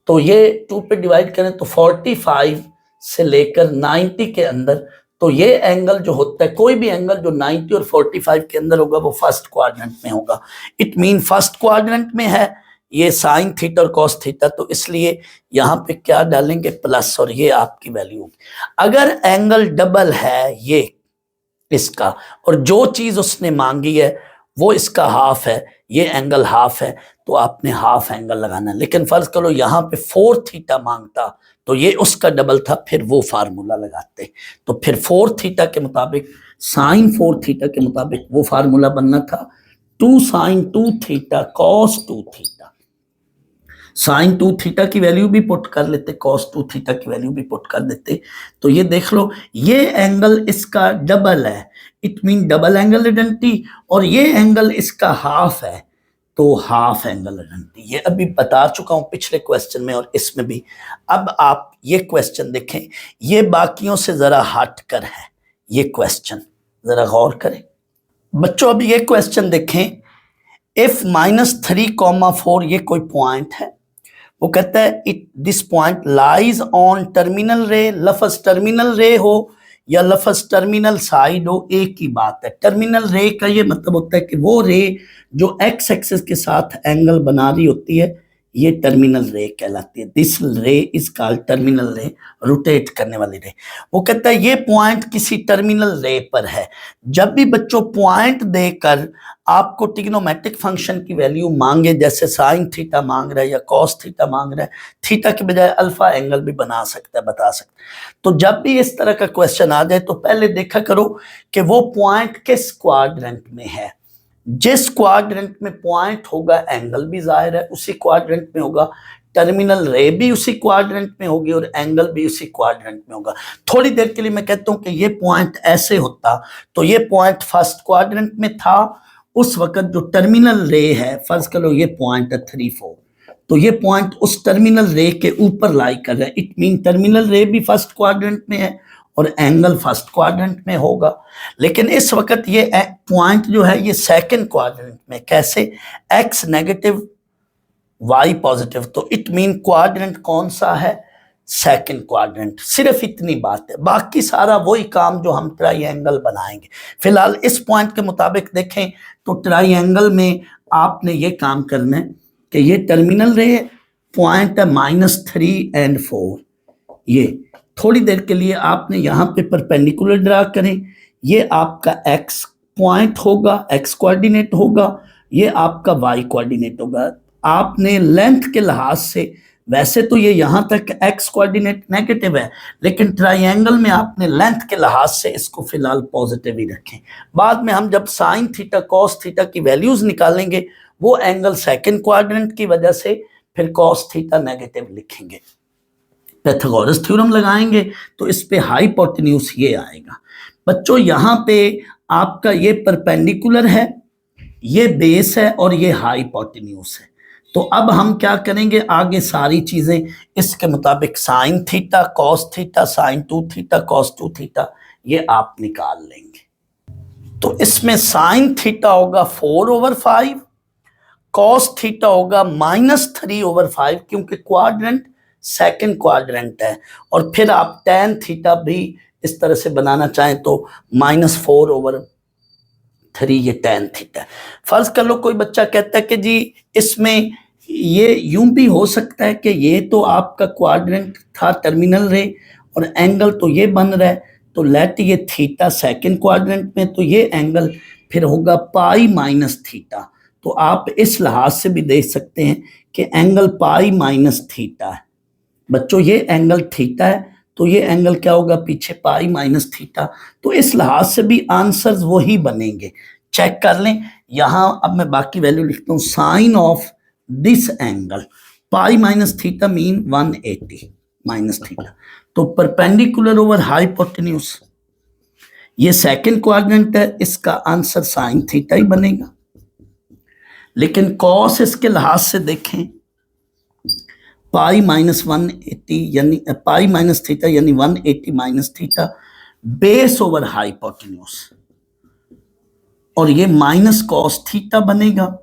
तो ये 2 पे डिवाइड करें तो 45 से लेकर 90 के अंदर, तो ये एंगल जो होता है, कोई भी एंगल जो 90 और 45 के अंदर होगा वो फर्स्ट क्वाड्रेंट में होगा। इट मीन फर्स्ट क्वाड्रेंट में है ये साइन थीटा और कॉस थीटा, तो इसलिए यहाँ पे क्या डालेंगे प्लस, और ये आपकी वैल्यू होगी। अगर एंगल डबल है ये इसका, और जो चीज उसने मांगी है वो इसका हाफ है, ये एंगल हाफ है, तो आपने हाफ एंगल लगाना है। लेकिन फर्ज करो यहाँ पे 4 थीटा मांगता तो ये उसका डबल था, फिर वो फार्मूला लगाते, तो फिर 4 थीटा के मुताबिक साइन 4 थीटा के मुताबिक वो फार्मूला बनना था 2 sine 2 theta cos 2 theta. Sine 2 theta की वैल्यू भी पुट कर लेते, कॉस 2 थीटा की वैल्यू भी पुट कर देते, तो ये देख लो ये एंगल इसका डबल है, it mean double angle identity, और ये एंगल इसका हाफ है, तो हाफ एंगल आइडेंटिटी। ये अभी बता चुका हूं पिछले क्वेश्चन में और इसमें भी। अब आप ये क्वेश्चन देखें, ये बाकियों से जरा हट कर है ये क्वेश्चन, जरा गौर करें बच्चों। अब ये क्वेश्चन देखें, इफ -3,4 ये कोई पॉइंट है, वो कहता है it this point lies on terminal रे, लफ्ज टर्मिनल रे हो या लफ्ज टर्मिनल साइड हो, एक ही बात है। टर्मिनल रे का ये मतलब होता है कि वो रे जो एक्स एक्सिस के साथ एंगल बना रही होती है, ये टर्मिनल रे कहलाती है। दिस रे इज कॉल्ड टर्मिनल रे, रोटेट करने वाली रे। वो कहता है ये पॉइंट किसी टर्मिनल रे पर है। जब भी बच्चों पॉइंट देकर आपको ट्रिग्नोमेट्रिक फंक्शन की वैल्यू मांगे, जैसे साइन थीटा मांग रहा है या कॉस थीटा मांग रहा है, थीटा के बजाय अल्फा एंगल भी बना सकता है, बता सकता है। तो जब भी इस तरह का क्वेश्चन आ जाए तो पहले देखा करो कि वो पॉइंट किस क्वाड्रेंट में है। जिस क्वाड्रेंट में पॉइंट होगा एंगल भी जाहिर है उसी क्वाड्रेंट में होगा, टर्मिनल रे भी उसी क्वाड्रेंट में होगी और एंगल भी उसी क्वाड्रेंट में होगा। थोड़ी देर के लिए मैं कहता हूं कि ये पॉइंट ऐसे होता तो ये पॉइंट फर्स्ट क्वाड्रेंट में था, उस वक्त जो टर्मिनल रे है, फर्ज करो ये पॉइंट है 3, 4, तो ये पॉइंट उस टर्मिनल रे के ऊपर लाई कर रहा है। इट मीन टर्मिनल रे भी फर्स्ट क्वाड्रेंट में है और एंगल फर्स्ट क्वाड्रेंट में होगा। लेकिन इस वक्त ये पॉइंट जो है ये सेकंड क्वाड्रेंट में, कैसे, एक्स नेगेटिव वाई पॉजिटिव, तो इट मीन क्वाड्रेंट कौन सा है, सेकंड क्वाड्रेंट। सिर्फ इतनी बात है, बाकी सारा वही काम जो हम ट्राइंगल बनाएंगे। फिलहाल इस पॉइंट के मुताबिक देखें तो ट्राइंगल में आपने ये काम करना है कि ये टर्मिनल रे पॉइंट है -3 और 4, ये थोड़ी देर के लिए आपने यहाँ पे परपेंडिकुलर ड्रा करें, ये आपका एक्स पॉइंट होगा, एक्स कोऑर्डिनेट होगा, ये आपका y कोऑर्डिनेट होगा। आपने लेंथ के लिहाज से, वैसे तो ये यहां तक x कोऑर्डिनेट नेगेटिव है, लेकिन ट्राइंगल में आपने लेंथ के लिहाज से इसको फिलहाल पॉजिटिव ही रखें। बाद में हम जब साइन थीटा कॉस थीटा की वैल्यूज निकालेंगे, वो एंगल सेकंड क्वाड्रेंट की वजह से फिर कॉस थीटा नेगेटिव लिखेंगे। पाइथागोरस थ्योरम लगाएंगे तो इस पे हाइपोटेन्यूज ये आएगा। बच्चों यहाँ पे आपका ये परपेंडिकुलर है, ये बेस है और ये हाइपोटेन्यूज है। तो अब हम क्या करेंगे, आगे सारी चीजें इसके मुताबिक sine theta cos theta sine 2 theta cos 2 theta ये आप निकाल लेंगे। तो इसमें साइन थीटा होगा 4/5, कॉस थीटा होगा -3/5 क्योंकि क्वाड्रेंट सेकंड क्वाड्रेंट है, और फिर आप टेन थीटा भी इस तरह से बनाना चाहें तो -4/3 ये टेन थीटा। फर्ज कर लो कोई बच्चा कहता है कि जी इसमें ये यूं भी हो सकता है कि ये तो आपका क्वाड्रेंट था टर्मिनल रे और एंगल तो ये बन रहा है, तो लेट ये थीटा सेकंड क्वाड्रेंट में, तो ये एंगल फिर होगा पाई माइनस थीटा। तो आप इस लिहाज से भी देख सकते हैं कि एंगल पाई माइनस थीटा है। बच्चों ये एंगल थीटा है तो ये एंगल क्या होगा पीछे पाई माइनस थीटा। तो इस लिहाज से भी आंसर्स वही बनेंगे, चेक कर लें। यहां अब मैं बाकी वैल्यू लिखता हूं, sine of this angle pi minus theta mean 180 minus theta. तो परपेंडिकुलर ओवर हाइपोटेन्यूज, ये सेकंड क्वाड्रेंट है, इसका आंसर साइन थीटा ही बनेगा। लेकिन कॉस इसके लिहाज से देखें, पाई माइनस 180 यानी पाई माइनस थीटा यानी 180 minus theta base over hypotenuse, और ये माइनस कॉस थीटा बनेगा।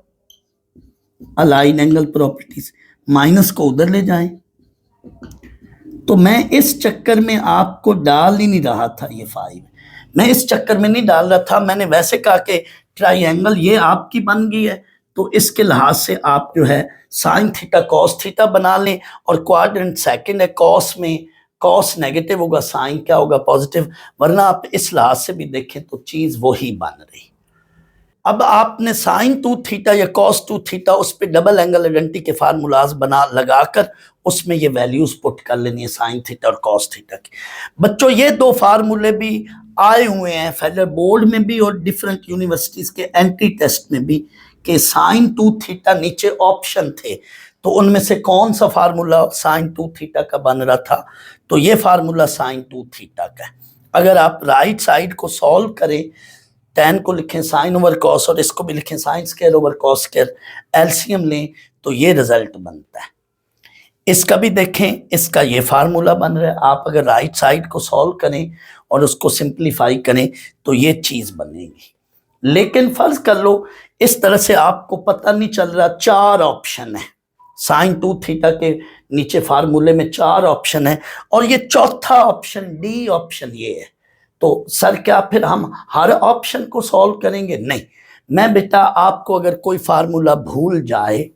अलाइन एंगल प्रॉपर्टीज, माइनस को उधर ले जाएं। तो मैं इस चक्कर में आपको डाल ही नहीं रहा था, ये 5 मैं इस चक्कर में नहीं डाल रहा था। मैंने वैसे कहा कि ट्राइंगल ये आपकी बन गई है, तो इसके लिहाज से आप जो है साइन थीटा कॉस थीटा बना लें, और क्वाड्रेंट सेकंड है, कॉस में कॉस नेगेटिव होगा, साइन क्या होगा पॉजिटिव, वरना आप इस लिहाज से भी देखें तो चीज वही बन रही। अब आपने साइन 2 थीटा या कॉस 2 थीटा उस पर डबल एंगल आइडेंटिटी के फार्मूलाज बना लगाकर उसमें ये वैल्यूज पुट कर लेनी है साइन थीटा और कॉस थीटा की। बच्चों ये दो फार्मूले भी आए हुए हैं फेडरल बोर्ड में भी और डिफरेंट यूनिवर्सिटीज के एंट्री टेस्ट में भी, कि साइन 2 थीटा नीचे ऑप्शन थे, तो उनमें से कौन सा फार्मूला साइन 2 थीटा का बन रहा था, तो ये फार्मूला साइन 2 थीटा का है। अगर आप राइट साइड को सॉल्व करें, tan को लिखें साइन ओवर कॉस और इसको भी लिखें sine square over cos square, LCM लें तो ये रिजल्ट बनता है। इसका भी देखें, इसका ये फार्मूला बन रहा है। आप अगर राइट साइड को सॉल्व करें और उसको सिंप्लीफाई करें तो ये चीज बनेगी। लेकिन फर्ज कर लो इस तरह से आपको पता नहीं चल रहा, 4 ऑप्शन है साइन 2 थीटा के नीचे फार्मूले में 4 ऑप्शन है, और ये चौथा ऑप्शन डी ऑप्शन ये है। तो सर क्या फिर हम हर ऑप्शन को सॉल्व करेंगे? नहीं, मैं बेटा आपको अगर कोई फार्मूला भूल जाए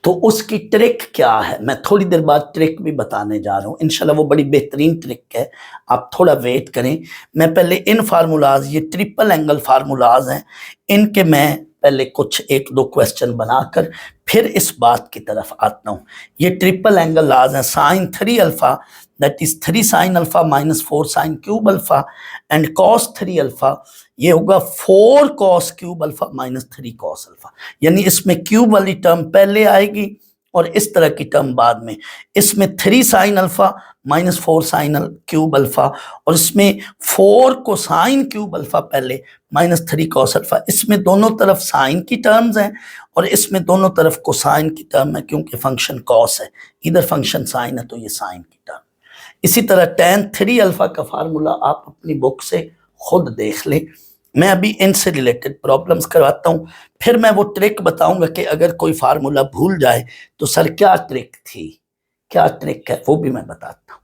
तो उसकी ट्रिक क्या है, मैं थोड़ी देर बाद ट्रिक भी बताने जा रहा हूं इंशाल्लाह, वो बड़ी बेहतरीन ट्रिक है, आप थोड़ा वेट करें। मैं पहले इन फार्मूलाज, ये ट्रिपल एंगल फार्मूलाज हैं, इनके मैं पहले कुछ 1-2 क्वेश्चन बनाकर फिर इस बात की तरफ आता हूं। ये ट्रिपल एंगल लाज हैं, sine 3 alpha that is 3 sine alpha minus 4 sine cube alpha and cos 3 alpha, ये होगा 4 cos cube alpha minus 3 cos alpha. यानी इसमें क्यूब वाली टर्म पहले आएगी और इस तरह की टर्म बाद में। इसमें 3 sine alpha minus 4 sine cube alpha, और इसमें 4 कोसाइन क्यूब अल्फा पहले माइनस 3 कॉस अल्फा। इसमें दोनों तरफ साइन की टर्म्स हैं और इसमें दोनों तरफ कोसाइन की टर्म है, क्योंकि फंक्शन कॉस है, इधर फंक्शन साइन है तो ये साइन की टर्म। इसी तरह tan 3 अल्फा का फार्मूला आप अपनी बुक से खुद देख लें। मैं अभी इनसे रिलेटेड प्रॉब्लम्स करवाता हूं, फिर मैं वो ट्रिक बताऊंगा कि अगर कोई फार्मूला भूल जाए तो सर क्या ट्रिक थी, क्या ट्रिक है, वो भी मैं बताता हूं।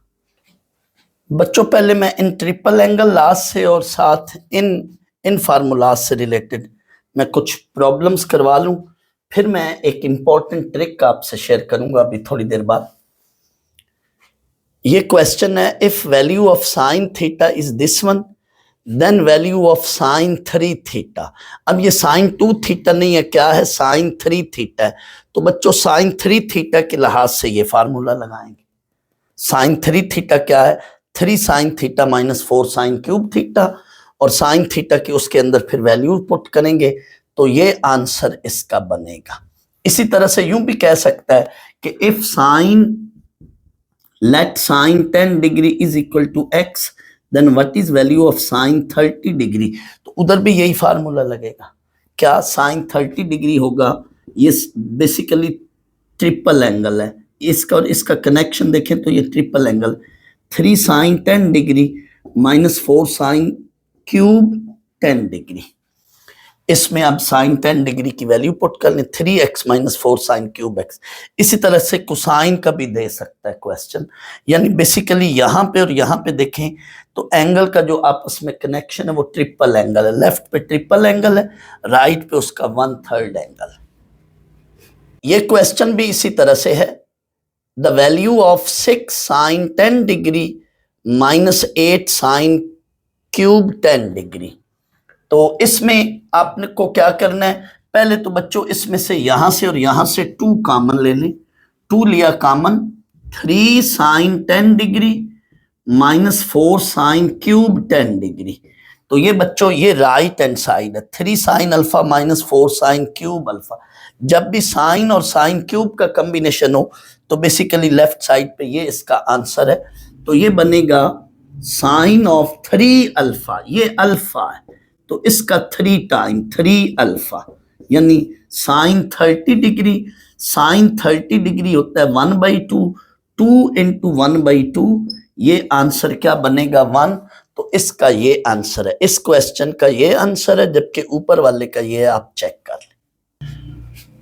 बच्चों पहले मैं इन ट्रिपल एंगल लॉज से और साथ इन फार्मूलाज से रिलेटेड मैं कुछ प्रॉब्लम्स करवा लूं, फिर मैं एक इंपॉर्टेंट ट्रिक आपसे शेयर करूंगा अभी थोड़ी देर बाद। ये क्वेश्चन है, if value of sine theta is this one then value of sine 3 theta. अब ये साइन 2 थीटा नहीं है, क्या है, साइन 3 थीटा है। तो बच्चों साइन 3 थीटा के लिहाज से ये फार्मूला लगाएंगे। साइन 3 थीटा क्या है, 3 sine theta minus 4 sine cube theta, और साइन थीटा की उसके अंदर फिर वैल्यू पुट करेंगे, तो ये आंसर इसका बनेगा। इसी तरह से यूं भी कह सकता है कि if sine, let sine 10 degree is equal to X, then what is value of sine 30 degree. तो उधर भी यही फार्मूला लगेगा। क्या, साइन 30 डिग्री होगा, ये बेसिकली ट्रिपल एंगल है, इसका और इसका कनेक्शन देखें तो ये triple angle, 3 sine 10 degree minus 4 sine cube 10 degree. इसमें अब साइन 10 डिग्री की वैल्यू पुट कर लें, 3x minus 4 sine cube x। इसी तरह से कोसाइन का भी दे सकता है क्वेश्चन, यानी बेसिकली यहां पे और यहां पे देखें तो एंगल का जो आपस में कनेक्शन है वो ट्रिपल एंगल है। लेफ्ट पे ट्रिपल एंगल है, राइट पे उसका 1/3 एंगल है। ये क्वेश्चन भी इसी तरह से है, the value of 6 sine 10 degree minus 8 sine cube 10 degree. तो इसमें आपने को क्या करना है, पहले तो बच्चों इसमें से यहां से और यहां से 2 कॉमन ले लें। 2 लिया common, 3 sine 10 degree minus 4 sine cube 10 degree. तो ये बच्चों ये राइट हैंड साइड है, 3 sine alpha minus 4 sine cube alpha. जब भी साइन और साइन क्यूब का कॉम्बिनेशन हो तो बेसिकली लेफ्ट साइड पे ये इसका आंसर है। तो ये बनेगा साइन ऑफ 3 अल्फा, ये अल्फा है तो इसका 3 टाइम 3 अल्फा, यानी साइन 30 डिग्री, साइन 30 डिग्री होता है 1/2, 2 इंटू 1/2, ये आंसर क्या बनेगा 1। तो इसका ये आंसर है, इस क्वेश्चन का ये आंसर है, जबकि ऊपर वाले का ये आप चेक कर लें।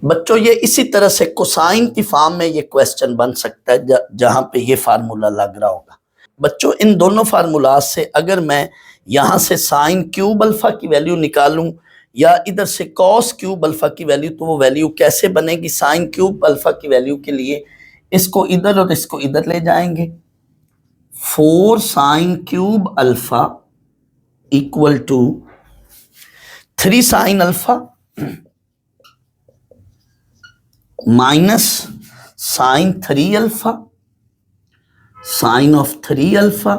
बच्चों ये इसी तरह से कोसाइन की फॉर्म में ये क्वेश्चन बन सकता है जहां पे ये फार्मूला लग रहा होगा। बच्चों इन दोनों फार्मूला से अगर मैं यहां से साइन क्यूब अल्फा की वैल्यू निकालूं या इधर से कॉस क्यूब अल्फा की वैल्यू, तो वो वैल्यू कैसे बनेगी। साइन क्यूब अल्फा की वैल्यू के लिए इसको इधर और इसको इधर ले जाएंगे, 4 sine cube alpha equal to 3 sine alpha minus sine 3 alpha, sine of 3 alpha.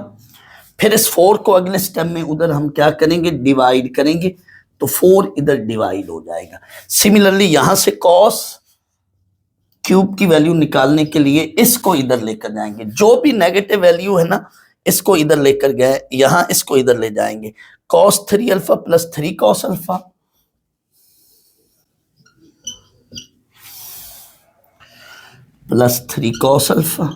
फिर इस 4 को अगले स्टेप में उधर हम क्या करेंगे, डिवाइड करेंगे, तो 4 इधर डिवाइड हो जाएगा। सिमिलरली यहां से कॉस क्यूब की वैल्यू निकालने के लिए इसको इधर लेकर जाएंगे, जो भी नेगेटिव वैल्यू है ना इसको इधर लेकर गए, यहां इसको इधर ले जाएंगे, cos 3 alpha plus 3 cos alpha plus 3 cos alpha.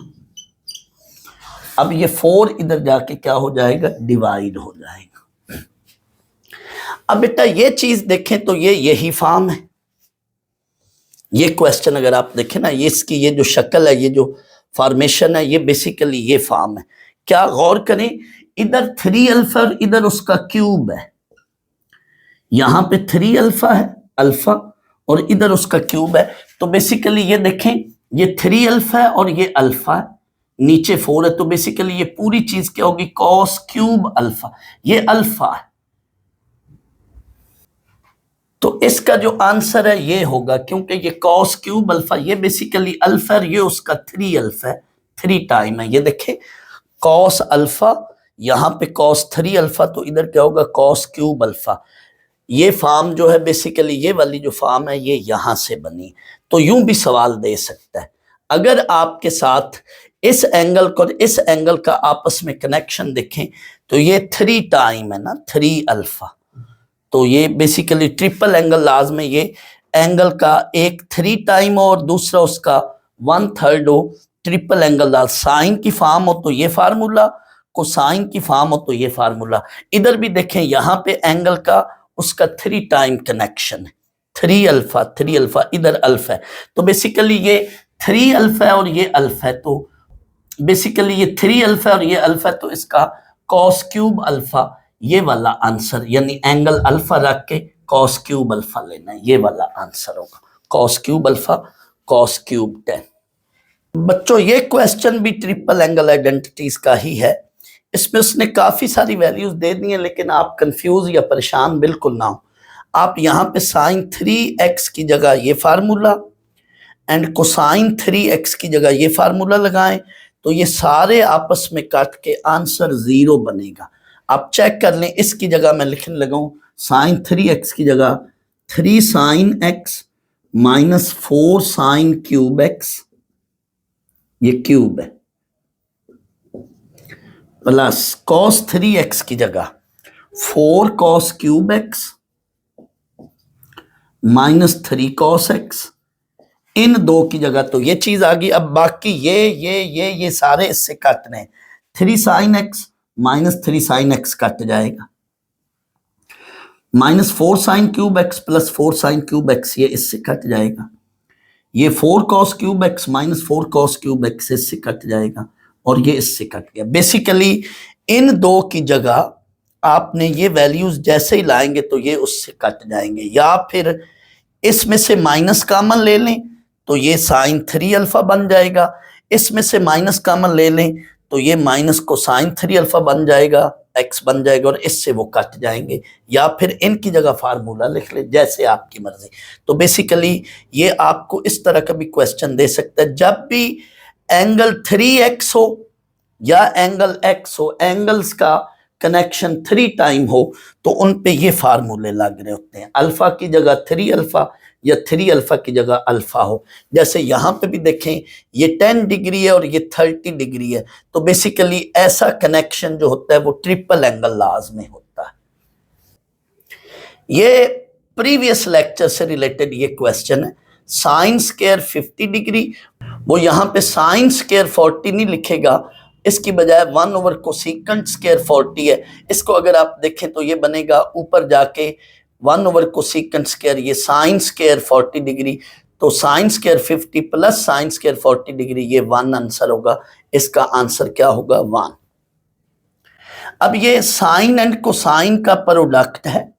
अब ये 4 इधर जाके क्या हो जाएगा, डिवाइड हो जाएगा। अब बेटा ये चीज देखें तो ये यही फॉर्म है। ये क्वेश्चन अगर आप देखें ना, ये इसकी ये जो शक्ल है, ये जो फॉर्मेशन है, ये बेसिकली ये फॉर्म है। क्या गौर करें, इधर 3 अल्फा और इधर उसका क्यूब है, यहां पे 3 अल्फा है अल्फा और इधर उसका क्यूब है। तो बेसिकली ये देखें, ये 3 अल्फा है और ये अल्फा है, नीचे 4 है, तो बेसिकली ये पूरी चीज क्या होगी, कॉस क्यूब अल्फा, ये अल्फा है। तो इसका जो आंसर है ये होगा, क्योंकि ये कॉस क्यूब अल्फा, ये बेसिकली अल्फा है, ये उसका 3 अल्फा है, 3 टाइम है। ये देखें कॉस अल्फा, यहां पे कॉस 3 अल्फा, तो इधर क्या होगा, कॉस क्यूब अल्फा। ये फॉर्म जो है बेसिकली ये वाली जो फॉर्म है ये यहां से बनी। तो यूं भी सवाल दे सकता है, अगर आपके साथ इस एंगल को इस एंगल का आपस में कनेक्शन देखें तो ये 3 टाइम है ना, 3 अल्फा, तो ये बेसिकली ट्रिपल एंगल लाज में ये एंगल का एक 3 टाइम और दूसरा उसका 1/3 हो। ट्रिपल एंगल लाज साइन की फॉर्म हो तो ये फार्मूला, कोसाइन की फॉर्म हो तो ये फार्मूला। इधर भी देखें यहाँ पे एंगल का उसका 3 टाइम कनेक्शन है, 3 अल्फा 3 अल्फा, इधर अल्फा है, तो बेसिकली ये 3 अल्फा है और ये अल्फा है, तो बेसिकली ये 3 अल्फा और ये अल्फा, तो इसका कॉस क्यूब अल्फा ये वाला आंसर, यानी एंगल अल्फा रख के कॉस क्यूब अल्फा लेना है, ये वाला आंसर होगा, cos cube alpha cos cube 10। बच्चों ये क्वेश्चन भी ट्रिपल एंगल आइडेंटिटीज का ही है। इसमें उसने काफ़ी सारी वैल्यूज़ दे दी हैं, लेकिन आप कंफ्यूज या परेशान बिल्कुल ना हो। आप यहाँ पे साइन 3x की जगह ये फार्मूला एंड कोसाइन 3x की जगह ये फार्मूला लगाएं, तो ये सारे आपस में काट के आंसर 0 बनेगा। आप चेक कर लें, इसकी जगह मैं लिखने लगा हूँ साइन 3x की जगह 3 sine x minus 4 sine cube x, ये क्यूब है, प्लस cos 3x की जगह 4 cos cube x minus 3 cos x, इन दो की जगह तो ये चीज आ गई। अब बाकी ये सारे इससे काटने हैं। 3 sine x minus 3 sine x cut जाएगा, minus 4 sine cube x plus 4 sine cube x ये इससे कट जाएगा, ये 4 cos cube x minus 4 cos cube x इससे कट जाएगा, और ये इससे कट गया। बेसिकली इन दो की जगह आपने ये वैल्यूज जैसे ही लाएंगे तो ये उससे कट जाएंगे, या फिर इसमें से माइनस कॉमन ले लें तो ये साइन 3 अल्फा बन जाएगा, इसमें से माइनस कॉमन ले लें तो ये माइनस कोसाइन 3 अल्फा बन जाएगा, एक्स बन जाएगा, और इससे वो कट जाएंगे, या फिर इनकी जगह फार्मूला लिख ले, जैसे आपकी मर्जी। तो बेसिकली ये आपको इस तरह का भी क्वेश्चन दे सकता है, जब भी एंगल 3x हो या एंगल x हो, एंगल्स का कनेक्शन 3 टाइम हो, तो उन पे ये फार्मूले लग रहे होते हैं, अल्फा की जगह 3 अल्फा या 3 अल्फा की जगह अल्फा हो। जैसे यहाँ पे भी देखें, ये 10 डिग्री है और ये 30 डिग्री है, तो बेसिकली ऐसा कनेक्शन जो होता है वो ट्रिपल एंगल लॉज में होता है। ये प्रीवियस लेक्चर से रिलेटेड ये क्वेश्चन है। साइन स्क्वायर 50 डिग्री, वो यहाँ पे साइन स्क्वायर 40 नहीं लिखेगा, इसकी बजाय 1 ओवर कोसेकेंट स्क्वायर 40 है। इसको अगर आप देखें तो ये बनेगा ऊपर जाके 1 ओवर कोसेकेंट स्क्वायर, ये साइन स्क्वायर 40 डिग्री, तो sine square 50 plus sine square 40 degree, ये 1 आंसर होगा। इसका आंसर क्या होगा? 1। अब ये साइन एंड कोसाइन का प्रोडक्ट है।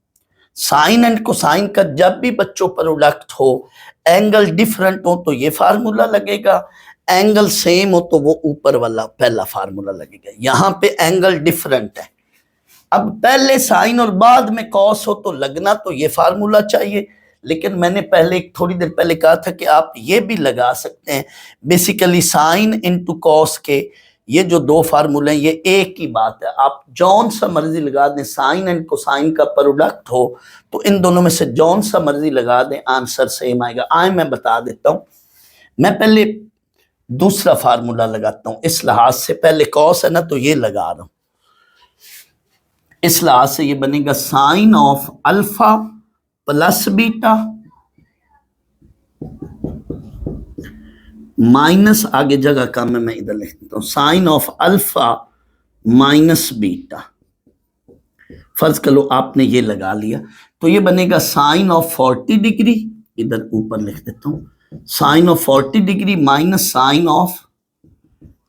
साइन एंड कोसाइन का जब भी बच्चों प्रोडक्ट हो, एंगल डिफरेंट हो तो ये फार्मूला लगेगा, एंगल सेम हो तो वो ऊपर वाला पहला फार्मूला लगेगा। यहां पे एंगल डिफरेंट है, अब पहले साइन और बाद में कॉस हो तो लगना तो ये फार्मूला चाहिए, लेकिन मैंने पहले थोड़ी देर पहले कहा था कि आप ये भी लगा सकते हैं। बेसिकली साइन इंटू कॉस के ये जो दो फार्मूले हैं ये एक ही बात है, आप जौन सा मर्जी लगा दें, साइन एंड कोसाइन का प्रोडक्ट हो तो इन दोनों में से जौन सा मर्जी लगा दें आंसर सेम आएगा। आए मैं बता देता हूं, मैं पहले दूसरा फार्मूला लगाता हूं, इस लिहाज से पहले कॉस है ना तो ये लगा रहा हूं, इस लिहाज से ये बनेगा sine of alpha plus beta minus, आगे जगह कम है मैं इधर लिख देता हूं, sine of alpha minus beta. फर्ज कर लो आपने ये लगा लिया तो ये बनेगा साइन ऑफ 40 डिग्री, इधर ऊपर लिख देता हूं, sine of 40 degree minus sine of,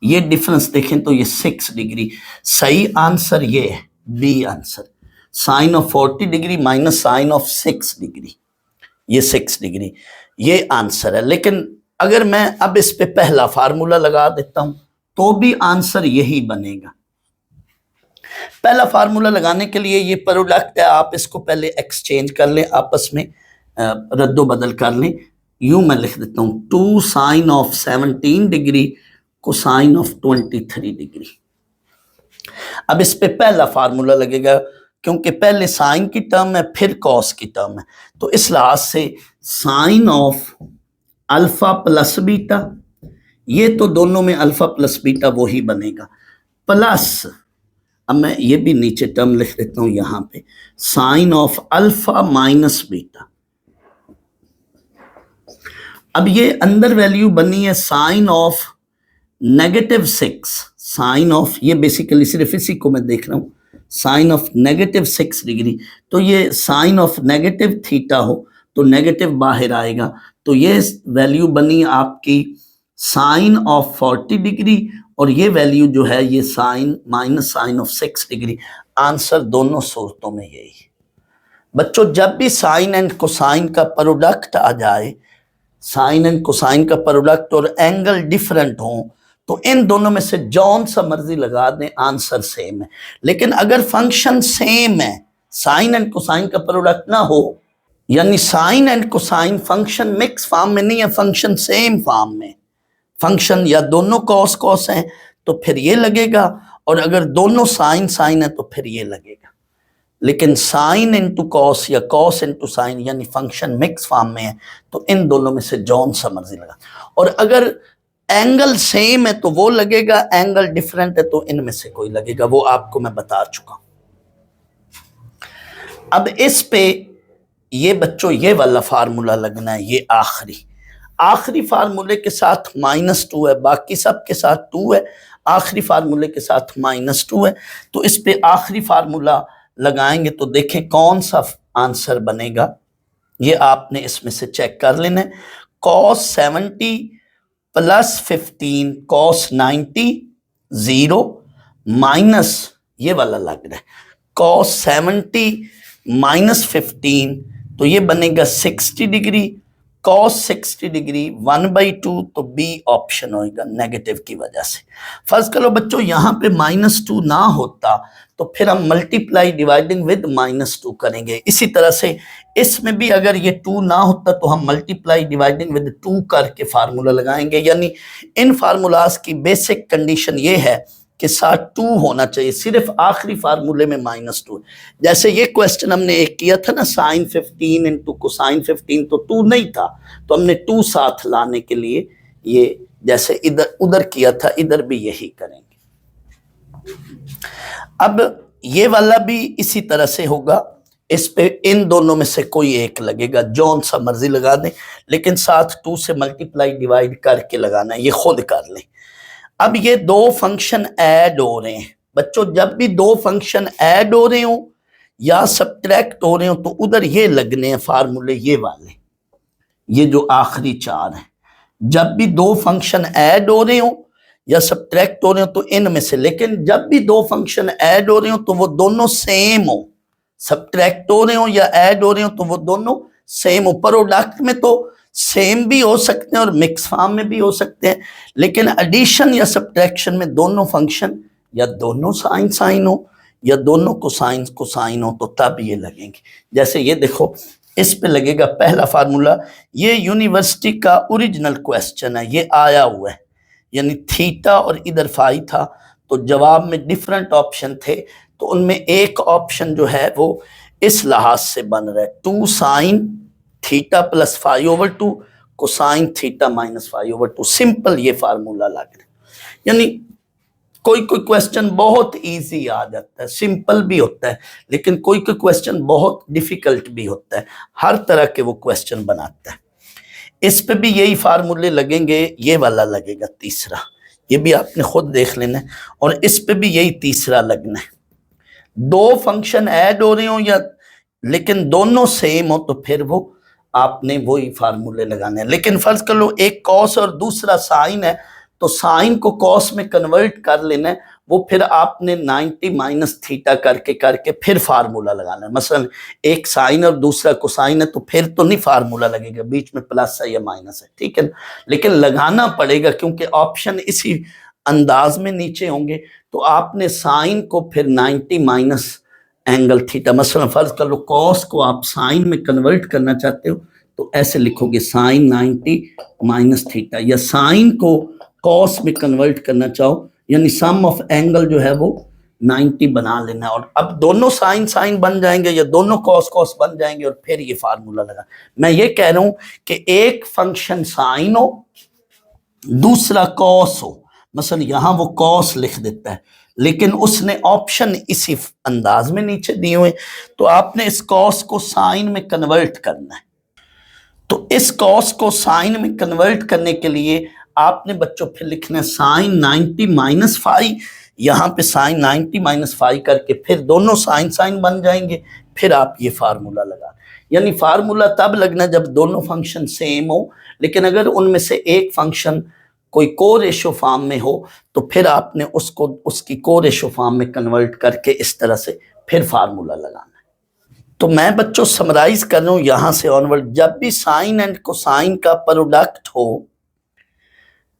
ये डिफरेंस देखें तो ये 6 डिग्री। सही आंसर ये है, B answer, sine of 40 degree minus sine of 6 degree, ये 6 डिग्री, ये आंसर है। लेकिन अगर मैं अब इस पे पहला फार्मूला लगा देता हूं तो भी आंसर यही बनेगा। पहला फार्मूला लगाने के लिए ये प्रोडक्ट है, आप इसको पहले एक्सचेंज कर लें, आपस में रद्दो बदल कर लें। यूं मैं लिख देता हूं 2 sine of 17 degree cosine of 23 degree. अब इस पे पहला फार्मूला लगेगा क्योंकि पहले साइन की टर्म है फिर कॉस की टर्म है, तो इस लिहाज से sine of alpha plus beta, ये तो दोनों में अल्फा प्लस बीटा वो ही बनेगा, प्लस अब मैं ये भी नीचे टर्म लिख देता हूं यहां पे, sine of alpha minus beta. अब ये अंदर वैल्यू बनी है साइन ऑफ -6, साइन ऑफ, ये बेसिकली सिर्फ इसी को मैं देख रहा हूं, साइन ऑफ -6 डिग्री, तो ये साइन ऑफ नेगेटिव थीटा हो तो नेगेटिव बाहर आएगा, तो ये वैल्यू बनी आपकी साइन ऑफ 40 डिग्री, और ये वैल्यू जो है ये sine minus sine of 6 degree. Answer दोनों सूरतों में यही है। बच्चों जब भी साइन एंड कोसाइन का प्रोडक्ट आ जाए, साइन एंड कोसाइन का प्रोडक्ट और एंगल डिफरेंट हो तो इन दोनों में से जौन सा मर्जी लगा दें, आंसर सेम है। लेकिन अगर फंक्शन सेम है, साइन एंड कोसाइन का प्रोडक्ट ना हो, यानी sine and cosine function mix form में नहीं है, फंक्शन सेम फॉर्म में, फंक्शन या दोनों कॉस कॉस हैं तो फिर ये लगेगा, और अगर दोनों साइन साइन है तो फिर ये लगेगा। लेकिन साइन इंटू कॉस या कॉस इंटू साइन यानी फंक्शन मिक्स फॉर्म में है, तो इन दोनों में से जौन सा मर्जी लगा। और अगर एंगल सेम है तो वो लगेगा, एंगल डिफरेंट है तो इनमें से कोई लगेगा, वो आपको मैं बता चुका हूं। अब इस पे ये बच्चों ये वाला फार्मूला लगना है, ये आखिरी फार्मूले के साथ -2 है, बाकी सब के साथ 2 है, आखिरी फार्मूले के साथ -2 है। तो इस पे आखिरी फार्मूला लगाएंगे तो देखें कौन सा आंसर बनेगा, ये आपने इसमें से चेक कर लेना है। cos 70 + 15 cos 90 0 माइनस ये वाला लग रहा है cos 70 - 15 तो ये बनेगा 60 डिग्री, cos 60 डिग्री 1/2, तो बी ऑप्शन होगा नेगेटिव की वजह से। फर्ज करो बच्चों यहाँ पे -2 ना होता तो फिर हम मल्टीप्लाई डिवाइडिंग विद -2 करेंगे। इसी तरह से इसमें भी अगर ये 2 ना होता तो हम मल्टीप्लाई डिवाइडिंग विद 2 करके फार्मूला लगाएंगे। यानी इन फार्मूलाज की बेसिक कंडीशन ये है कि साथ 2 होना चाहिए, सिर्फ आखिरी फार्मूले में -2। जैसे ये क्वेश्चन हमने एक किया था ना, sin 15 इंटू कोसाइन 15, तो 2 नहीं था, तो हमने 2 साथ लाने के लिए ये जैसे इधर उधर किया था, इधर भी यही करेंगे। अब ये वाला भी इसी तरह से होगा, इस पे इन दोनों में से कोई एक लगेगा, जौन सा मर्जी लगा दें, लेकिन साथ 2 से मल्टीप्लाई डिवाइड करके लगाना है, ये खुद कर लें। अब ये दो फंक्शन ऐड हो रहे हैं बच्चों, जब भी दो फंक्शन ऐड हो रहे हो या सब्ट्रैक्ट हो रहे हो तो उधर ये लगने हैं फार्मूले, ये वाले, ये जो आखिरी 4 हैं। जब भी दो फंक्शन ऐड हो रहे हो या सब्ट्रैक्ट हो रहे हो तो इनमें से, लेकिन जब भी दो फंक्शन ऐड हो रहे हो तो वो दोनों सेम हो, सब्ट्रैक्ट हो रहे हो या ऐड हो रहे हो तो वो दोनों सेम हो। प्रोडक्ट में तो सेम भी हो सकते हैं और मिक्स फॉर्म में भी हो सकते हैं, लेकिन एडिशन या सब्ट्रैक्शन में दोनों फंक्शन या दोनों साइन साइन हो या दोनों कोसाइन कोसाइन हो तो तब ये लगेंगे। जैसे ये देखो, इस पे लगेगा पहला फार्मूला, ये यूनिवर्सिटी का ओरिजिनल क्वेश्चन है, ये आया हुआ है, यानी थीटा और इधर फाई था, तो जवाब में डिफरेंट ऑप्शन थे, तो उनमें एक ऑप्शन जो है वो इस लिहाज से बन रहा है, 2 sin theta + φ/2 cosine theta - φ/2। Simple ये फार्मूला लग रहा है। यानी कोई कोई क्वेश्चन बहुत इजी आ जाता है, सिंपल भी होता है, लेकिन कोई कोई क्वेश्चन बहुत डिफिकल्ट भी होता है, हर तरह के वो क्वेश्चन बनाता है। इस पे भी यही फार्मूले लगेंगे, ये वाला लगेगा तीसरा, ये भी आपने खुद देख लेना है, और इस पे भी यही तीसरा लगना है। दो फंक्शन ऐड हो रहे हो या लेकिन दोनों सेम हो तो फिर वो आपने वही फार्मूले लगाने हैं। लेकिन फर्ज कर लो एक कॉस और दूसरा साइन है, तो साइन को कॉस में कन्वर्ट कर लेना है, वो फिर आपने 90 - थीटा करके करके फिर फार्मूला लगाना है। मसलन एक साइन और दूसरा कोसाइन है तो फिर तो नहीं फार्मूला लगेगा, बीच में प्लस है या माइनस है, ठीक है ना, लेकिन लगाना पड़ेगा क्योंकि ऑप्शन इसी अंदाज में नीचे होंगे। तो आपने साइन को फिर 90 - एंगल थीटा, मसलन फर्ज कर लो कॉस को आप साइन में कन्वर्ट करना चाहते हो तो ऐसे लिखोगे साइन 90 - थीटा, या साइन को कॉस में कन्वर्ट करना चाहो यानी सम ऑफ एंगल जो है वो 90 बना लेना है। और अब दोनों साइन साइन बन जाएंगे या दोनों कॉस कॉस बन जाएंगे और फिर ये फार्मूला लगा। मैं ये कह रहा हूं कि एक फंक्शन साइन हो दूसरा कॉस हो, मसलन यहां वो कॉस लिख देता है लेकिन उसने ऑप्शन इसी अंदाज में नीचे दिए हुए, तो आपने इस कॉस को साइन में कन्वर्ट करना है। तो इस कॉस को साइन में कन्वर्ट करने के लिए आपने बच्चों फिर लिखना है साइन 90 - फाई, यहाँ पे साइन 90 - फाई करके फिर दोनों साइन साइन बन जाएंगे, फिर आप ये फार्मूला लगा। यानी फार्मूला तब लगना जब दोनों फंक्शन सेम हो, लेकिन अगर उनमें से एक फंक्शन कोई को रेशो फॉर्म में हो तो फिर आपने उसको उसकी को रेशो फॉर्म में कन्वर्ट करके इस तरह से फिर फार्मूला लगाना है। तो मैं बच्चों समराइज कर रहा हूं यहां से ऑनवर्ड, जब भी साइन एंड कोसाइन का प्रोडक्ट हो,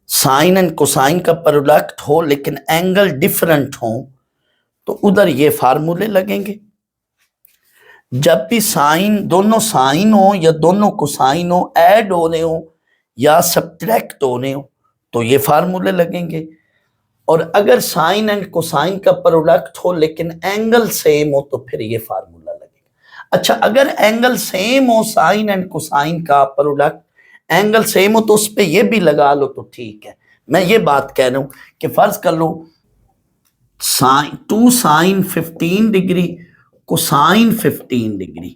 साइन एंड कोसाइन का प्रोडक्ट हो लेकिन एंगल डिफरेंट हो तो उधर ये फार्मूले लगेंगे। जब भी साइन, दोनों साइन हो या दोनों कोसाइन हो, ऐड हो रहे हो या सब्ट्रैक्ट हो रहे हो तो ये फार्मूले लगेंगे। और अगर साइन एंड कोसाइन का प्रोडक्ट हो लेकिन एंगल सेम हो तो फिर ये फार्मूला लगेगा। अच्छा, अगर एंगल सेम हो, साइन एंड कोसाइन का प्रोडक्ट एंगल सेम हो तो उस पर ये भी लगा लो तो ठीक है। मैं ये बात कह रहा हूं कि फर्ज कर लो sine 2 sine 15 degree cosine 15 degree,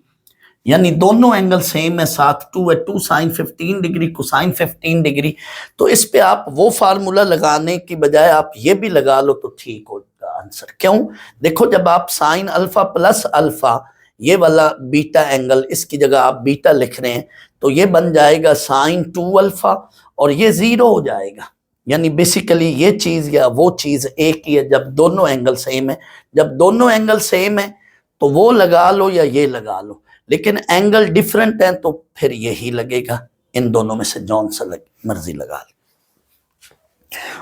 यानी दोनों एंगल सेम है, साथ 2 है, 2 साइन 15 डिग्री कोसाइन 15 डिग्री। तो इस पे आप वो फार्मूला लगाने की बजाय आप ये भी लगा लो तो ठीक होगा आंसर। क्यों? देखो, जब आप साइन अल्फा प्लस अल्फा, ये वाला बीटा एंगल, इसकी जगह आप बीटा लिख रहे हैं तो ये बन जाएगा साइन 2 अल्फा और ये 0 हो जाएगा। यानी बेसिकली ये चीज या वो चीज एक ही है जब दोनों एंगल सेम है। जब दोनों एंगल सेम है तो वो लगा लो या ये लगा लो, लेकिन एंगल डिफरेंट है तो फिर यही लगेगा। इन दोनों में से जौन सा मर्जी लगा लो।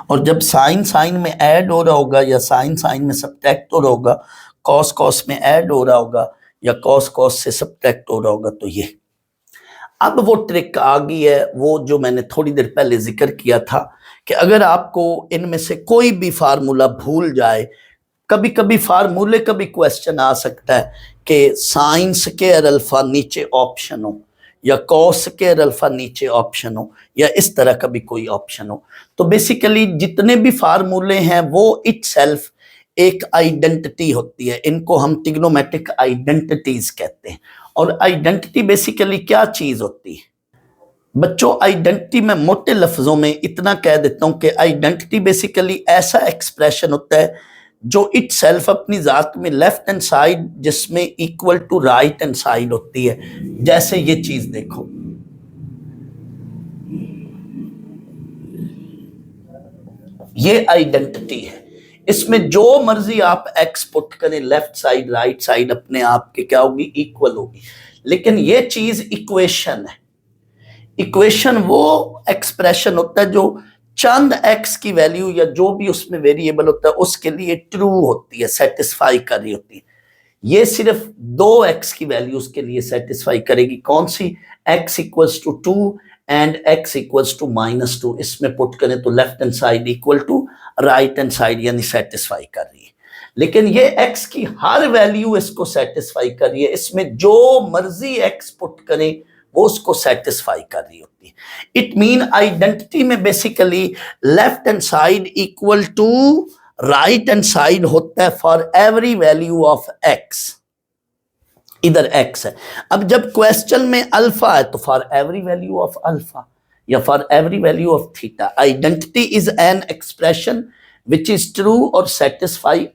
और जब साइन साइन में ऐड हो रहा होगा या साइन साइन में सब्ट्रैक्ट हो रहा होगा, कॉस कॉस में ऐड हो रहा होगा या कॉस कॉस से सब्ट्रैक्ट हो रहा होगा तो ये। अब वो ट्रिक आ गई है, वो जो मैंने थोड़ी देर पहले जिक्र किया था कि अगर आपको इनमें से कोई भी फार्मूला भूल जाए, कभी कभी फार्मूले का भी क्वेश्चन आ सकता है कि साइन स्क्वायर अल्फा नीचे ऑप्शन हो या कॉस स्क्वायर अल्फा नीचे ऑप्शन हो या इस तरह का भी कोई ऑप्शन हो, तो बेसिकली जितने भी फार्मूले हैं वो इटसेल्फ एक आइडेंटिटी होती है। इनको हम ट्रिग्नोमेट्रिक आइडेंटिटीज कहते हैं। और आइडेंटिटी बेसिकली क्या चीज होती है बच्चों? आइडेंटिटी में मोटे लफ्जों में इतना कह देता हूं कि आइडेंटिटी बेसिकली ऐसा एक्सप्रेशन होता है जो इटसेल्फ अपनी जात में लेफ्ट हैंड साइड जिसमें equal to right hand side होती है। जैसे ये चीज देखो, ये आइडेंटिटी है, इसमें जो मर्जी आप एक्स पुट करें, लेफ्ट साइड राइट साइड अपने आप के क्या होगी? इक्वल होगी। लेकिन ये चीज इक्वेशन है। इक्वेशन वो एक्सप्रेशन होता है जो चंद एक्स की वैल्यू या जो भी उसमें वेरिएबल होता है उसके लिए ट्रू होती है, सेटिस्फाई कर रही होती है। ये सिर्फ 2 एक्स की वैल्यूज के लिए सेटिस्फाई करेगी। कौन सी? x equals to 2 and x equals to -2। इसमें पुट करें तो left hand side equal to right hand side, यानी सेटिस्फाई कर रही है। लेकिन ये x की हर वैल्यू इसको सेटिस्फाई कर रही है। इसमें जो मर्जी x पुट करें वो उसको सेटिस्फाई कर रही होती है। इट मीन आइडेंटिटी में basically left hand side equal to right hand side होता है for every value of x। इधर x है। अब जब क्वेश्चन में अल्फा है तो for every value of alpha या for every value of theta. Identity is an expression which is true और satisfy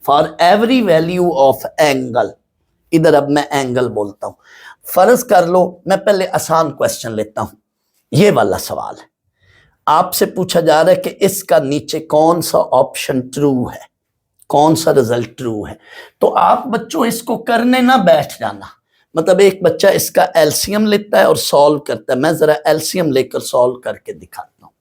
for every value of angle. इधर अब मैं एंगल बोलता हूं। फर्ज कर लो, मैं पहले आसान क्वेश्चन लेता हूं। ये वाला सवाल है, आपसे पूछा जा रहा है कि इसका नीचे कौन सा ऑप्शन ट्रू है, कौन सा रिजल्ट ट्रू है। तो आप बच्चों इसको करने ना बैठ जाना। मतलब एक बच्चा इसका एलसीएम लेता है और सॉल्व करता है। मैं जरा एलसीएम लेकर सॉल्व करके दिखाता हूं।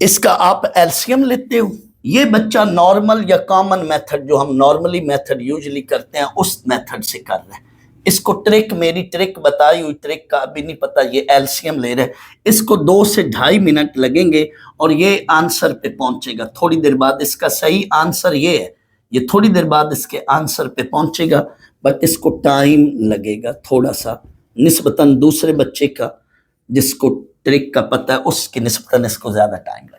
इसका आप एलसीएम लेते हो, ये बच्चा नॉर्मल या कॉमन मेथड जो हम नॉर्मली मेथड यूजुअली करते हैं उस मेथड से कर रहे हैं। इसको ट्रिक, मेरी ट्रिक बताई हुई ट्रिक का अभी नहीं पता, ये एलसीएम ले रहे हैं। इसको 2 से 2.5 मिनट लगेंगे और ये आंसर पे पहुंचेगा। थोड़ी देर बाद इसका सही आंसर ये है, ये थोड़ी देर बाद इसके आंसर पे पहुंचेगा, बट इसको टाइम लगेगा थोड़ा सा निस्बतन दूसरे बच्चे का जिसको ट्रिक का पता है उसके निस्बतन इसको ज्यादा टाइम लगेगा।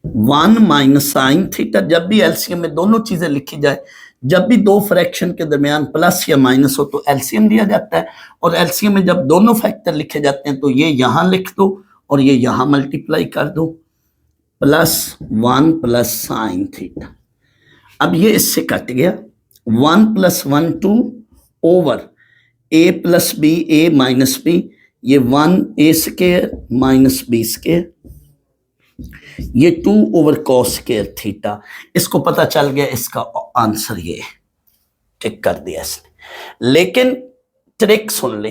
1 माइनस साइन थीटा, जब भी एलसीएम में दोनों चीजें लिखी जाए, जब भी 2 फ्रैक्शन के दरमियान प्लस या माइनस हो तो एलसीएम लिया जाता है। और एलसीएम में जब दोनों फैक्टर लिखे जाते हैं तो ये यहां लिख दो और ये यहां मल्टीप्लाई कर दो, +1 प्लस साइन थीटा। अब ये इससे कट गया, 1 + 1 2 over a + b a minus b, ये 1a² माइनस b², ये 2 ओवर cos² थीटा। इसको पता चल गया, इसका आंसर ये है। टिक कर दिया इसने। लेकिन ट्रिक सुन ले,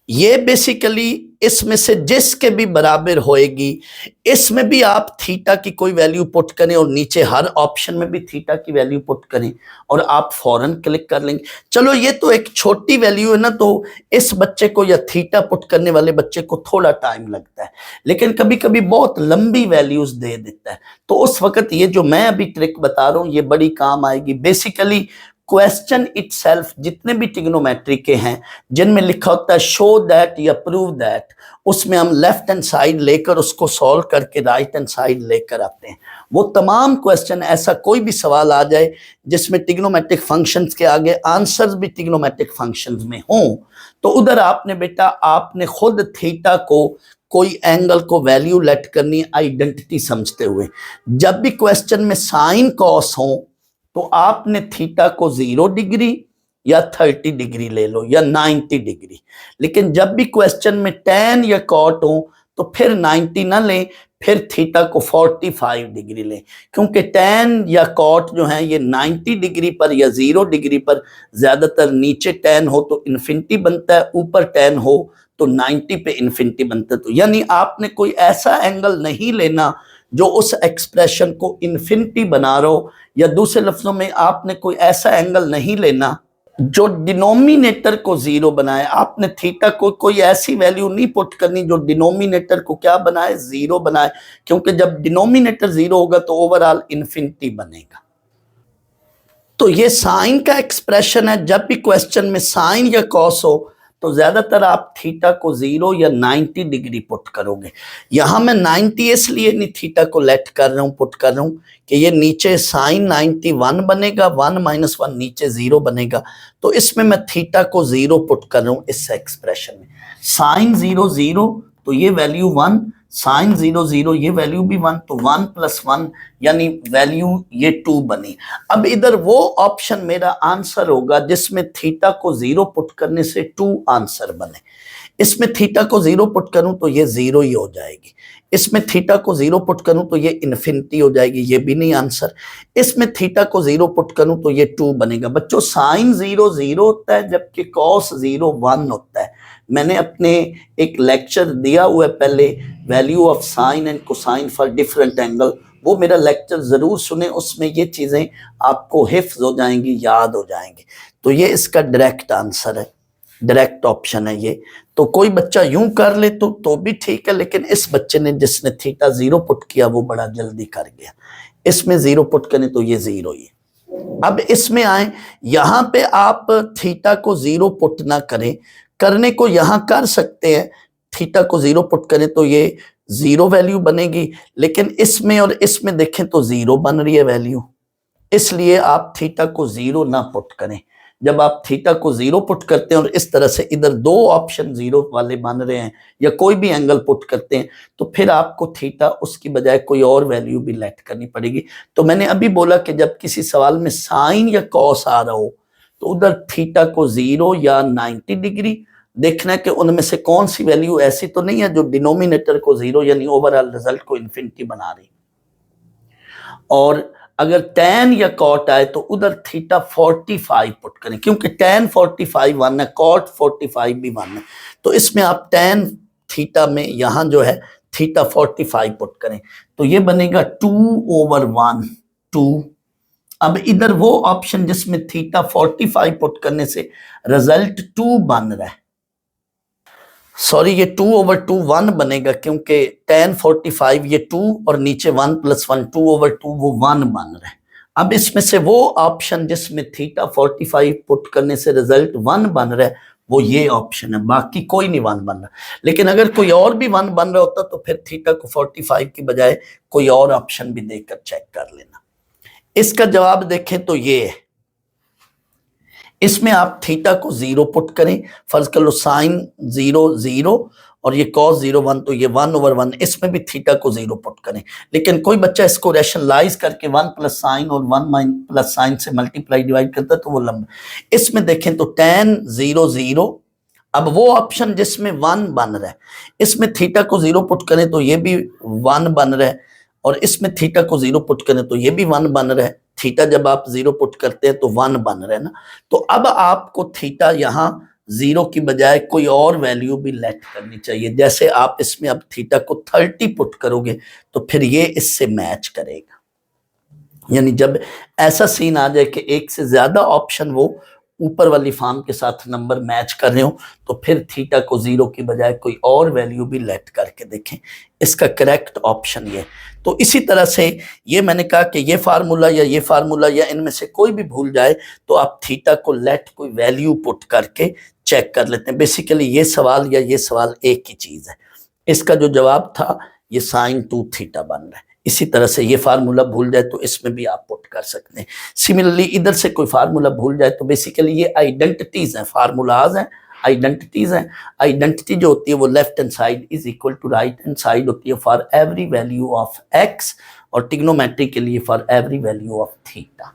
ये बेसिकली इसमें से जिसके भी बराबर होएगी, इसमें भी आप थीटा की कोई वैल्यू पुट करें और नीचे हर ऑप्शन में भी थीटा की वैल्यू पुट करें और आप फौरन क्लिक कर लेंगे। चलो ये तो एक छोटी वैल्यू है ना, तो इस बच्चे को या थीटा पुट करने वाले बच्चे को थोड़ा टाइम लगता है, लेकिन कभी कभी बहुत लंबी वैल्यूज दे देता है, तो उस वक्त ये जो मैं अभी ट्रिक बता रहा हूं ये बड़ी काम आएगी। बेसिकली क्वेश्चन इटसेल्फ जितने भी ट्रिग्नोमेट्री के हैं जिनमें लिखा होता है शो दैट या प्रूव दैट, उसमें हम लेफ्ट हैंड साइड लेकर उसको सॉल्व करके राइट हैंड साइड लेकर आते हैं। वो तमाम क्वेश्चन, ऐसा कोई भी सवाल आ जाए जिसमें ट्रिग्नोमेट्रिक फंक्शंस के आगे आंसर्स भी ट्रिग्नोमेट्रिक फंक्शंस में हों, तो उधर आपने बेटा आपने खुद थीटा को कोई एंगल को वैल्यू लेट करनी आइडेंटिटी समझते हुए। जब भी क्वेश्चन में साइन कॉस हो तो आपने थीटा को 0 डिग्री या 30 डिग्री ले लो या 90 डिग्री, लेकिन जब भी क्वेश्चन में tan या cot हो तो फिर 90 ना लें, फिर थीटा को 45 डिग्री लें, क्योंकि tan या cot जो है ये 90 डिग्री पर या 0 डिग्री पर ज्यादातर नीचे tan हो तो इन्फिनिटी बनता है, ऊपर tan हो तो 90 पे इन्फिनिटी बनता है। तो यानी आपने कोई ऐसा एंगल नहीं लेना जो उस एक्सप्रेशन को इन्फिनिटी बना रहा हो, या दूसरे लफ्जों में आपने कोई ऐसा एंगल नहीं लेना जो डिनोमिनेटर को 0 बनाए। आपने थीटा को कोई ऐसी वैल्यू नहीं पुट करनी जो डिनोमिनेटर को क्या बनाए, 0 बनाए, क्योंकि जब डिनोमिनेटर 0 होगा तो ओवरऑल इन्फिनिटी बनेगा। तो ये साइन का एक्सप्रेशन है। जब भी क्वेश्चन में साइन या कॉस हो तो ज्यादातर आप थीटा को 0 या 90 डिग्री पुट करोगे। यहां मैं 90 इसलिए नहीं थीटा को लेट कर रहा हूं, पुट कर रहा हूं कि ये नीचे साइन 91 बनेगा, 1 माइनस 1 नीचे 0 बनेगा, तो इसमें मैं थीटा को 0 पुट कर रहा हूं इस एक्सप्रेशन में। साइन 0 0 तो ये वैल्यू 1, साइन 0 0 ये वैल्यू भी 1, तो 1 प्लस 1 यानी वैल्यू ये 2 बनी। अब इधर वो ऑप्शन मेरा आंसर होगा जिसमें थीटा को 0 पुट करने से 2 आंसर बने। इसमें थीटा को 0 पुट करूं तो ये 0 ही हो जाएगी, इसमें थीटा को 0 पुट करूं तो ये इन्फिनिटी हो जाएगी, ये भी नहीं आंसर। इसमें थीटा को 0 पुट करूं तो ये 2 बनेगा। बच्चों साइन 0 0 होता है जबकि कॉस 0 1 होता है। मैंने अपने एक लेक्चर दिया हुआ है पहले, value of sign and cosine for different angle, वो मेरा लेक्चर जरूर सुने, उसमें ये चीजें आपको हिफ्ज हो जाएंगी, याद हो जाएंगी। तो ये इसका डायरेक्ट आंसर है, डायरेक्ट ऑप्शन है ये। तो कोई बच्चा यूं कर ले तो भी ठीक है, लेकिन इस बच्चे ने जिसने थीटा 0 पुट किया वो बड़ा जल्दी कर गया। इसमें 0 पुट करें तो ये 0 ही है। अब इसमें आए, यहां पे आप थीटा को 0 पुट ना करें, करने को यहां कर सकते हैं, थीटा को 0 पुट करें तो ये 0 वैल्यू बनेगी, लेकिन इसमें और इसमें देखें तो 0 बन रही है वैल्यू, इसलिए आप थीटा को 0 ना पुट करें। जब आप थीटा को 0 पुट करते हैं और इस तरह से इधर 2 ऑप्शन 0 वाले बन रहे हैं या कोई भी एंगल पुट करते हैं, तो फिर आपको थीटा उसकी बजाय कोई और वैल्यू भी लेट करनी पड़ेगी। तो मैंने अभी बोला कि जब किसी सवाल में साइन या कॉस आ रहा हो तो उधर थीटा को 0 या 90 डिग्री देखना है कि उनमें से कौन सी वैल्यू ऐसी तो नहीं है जो डिनोमिनेटर को 0 यानी ओवरऑल रिजल्ट को इन्फिनिटी बना रही। और अगर tan या cot आए तो उधर थीटा 45 पुट करें, क्योंकि tan 45 1 है, cot 45 भी 1 है, तो इसमें आप tan थीटा में यहां जो है थीटा 45 पुट करें तो ये बनेगा 2/1 2। अब इधर वो ऑप्शन जिसमें थीटा 45 पुट करने से रिजल्ट 2 बन रहा है, सॉरी ये 2/2 1 बनेगा, क्योंकि tan 45 ये 2 और नीचे 1 + 1 2/2 वो 1 बन रहा है। अब इसमें से वो ऑप्शन जिसमें थीटा 45 पुट करने से रिजल्ट 1 बन रहा है वो ये ऑप्शन है, बाकी कोई नहीं 1 बन रहा। लेकिन अगर कोई और भी 1 बन रहा होता तो फिर थीटा को 45 की बजाय कोई और ऑप्शन भी देकर चेक कर लेना। इसका जवाब देखें तो ये है, इसमें आप थीटा को 0 पुट करें, फर्ज कर लो साइन 0 0 और ये कॉस 0 1 तो ये 1/1, इसमें भी थीटा को 0 पुट करें। लेकिन कोई बच्चा इसको रैशनलाइज करके 1 प्लस साइन और 1 प्लस साइन से मल्टीप्लाई डिवाइड करता है तो वो लंबा। इसमें देखें तो tan 0 0, अब वो ऑप्शन जिसमें 1 बन रहा है, इसमें थीटा को 0 पुट करें तो ये भी 1 बन रहा है, और इसमें थीटा को 0 पुट करें तो ये भी 1 बन रहा है। थीटा जब आप 0 पुट करते हैं तो 1 बन रहा है ना, तो अब आपको थीटा यहाँ जीरो की बजाय कोई और वैल्यू भी लेट करनी चाहिए। जैसे आप इसमें अब थीटा को 30 पुट करोगे तो फिर ये इससे मैच करेगा। यानी जब ऐसा सीन आ जाए कि एक से ज्यादा ऑप्शन वो ऊपर वाली फॉर्म के साथ नंबर मैच कर रहे हो तो फिर थीटा को जीरो की बजाय कोई और वैल्यू भी लेट करके देखें। इसका करेक्ट ऑप्शन ये। तो इसी तरह से ये मैंने कहा कि ये फार्मूला या ये फार्मूला या इनमें से कोई भी भूल जाए तो आप थीटा को लेट कोई वैल्यू पुट करके चेक कर लेते हैं। बेसिकली ये सवाल या ये सवाल एक ही चीज है। इसका जो जवाब था ये साइन 2 थीटा बन रहा है। इसी तरह से ये फार्मूला भूल जाए तो इसमें भी आप पुट कर सकते हैं। सिमिलरली इधर से कोई फार्मूला भूल जाए तो बेसिकली ये आइडेंटिटीज हैं, फार्मूलाज हैं, आइडेंटिटीज हैं। आइडेंटिटी जो होती है वो left hand side is equal to right hand side होती है for every value of x, और ट्रिग्नोमेट्री के लिए for every value of theta.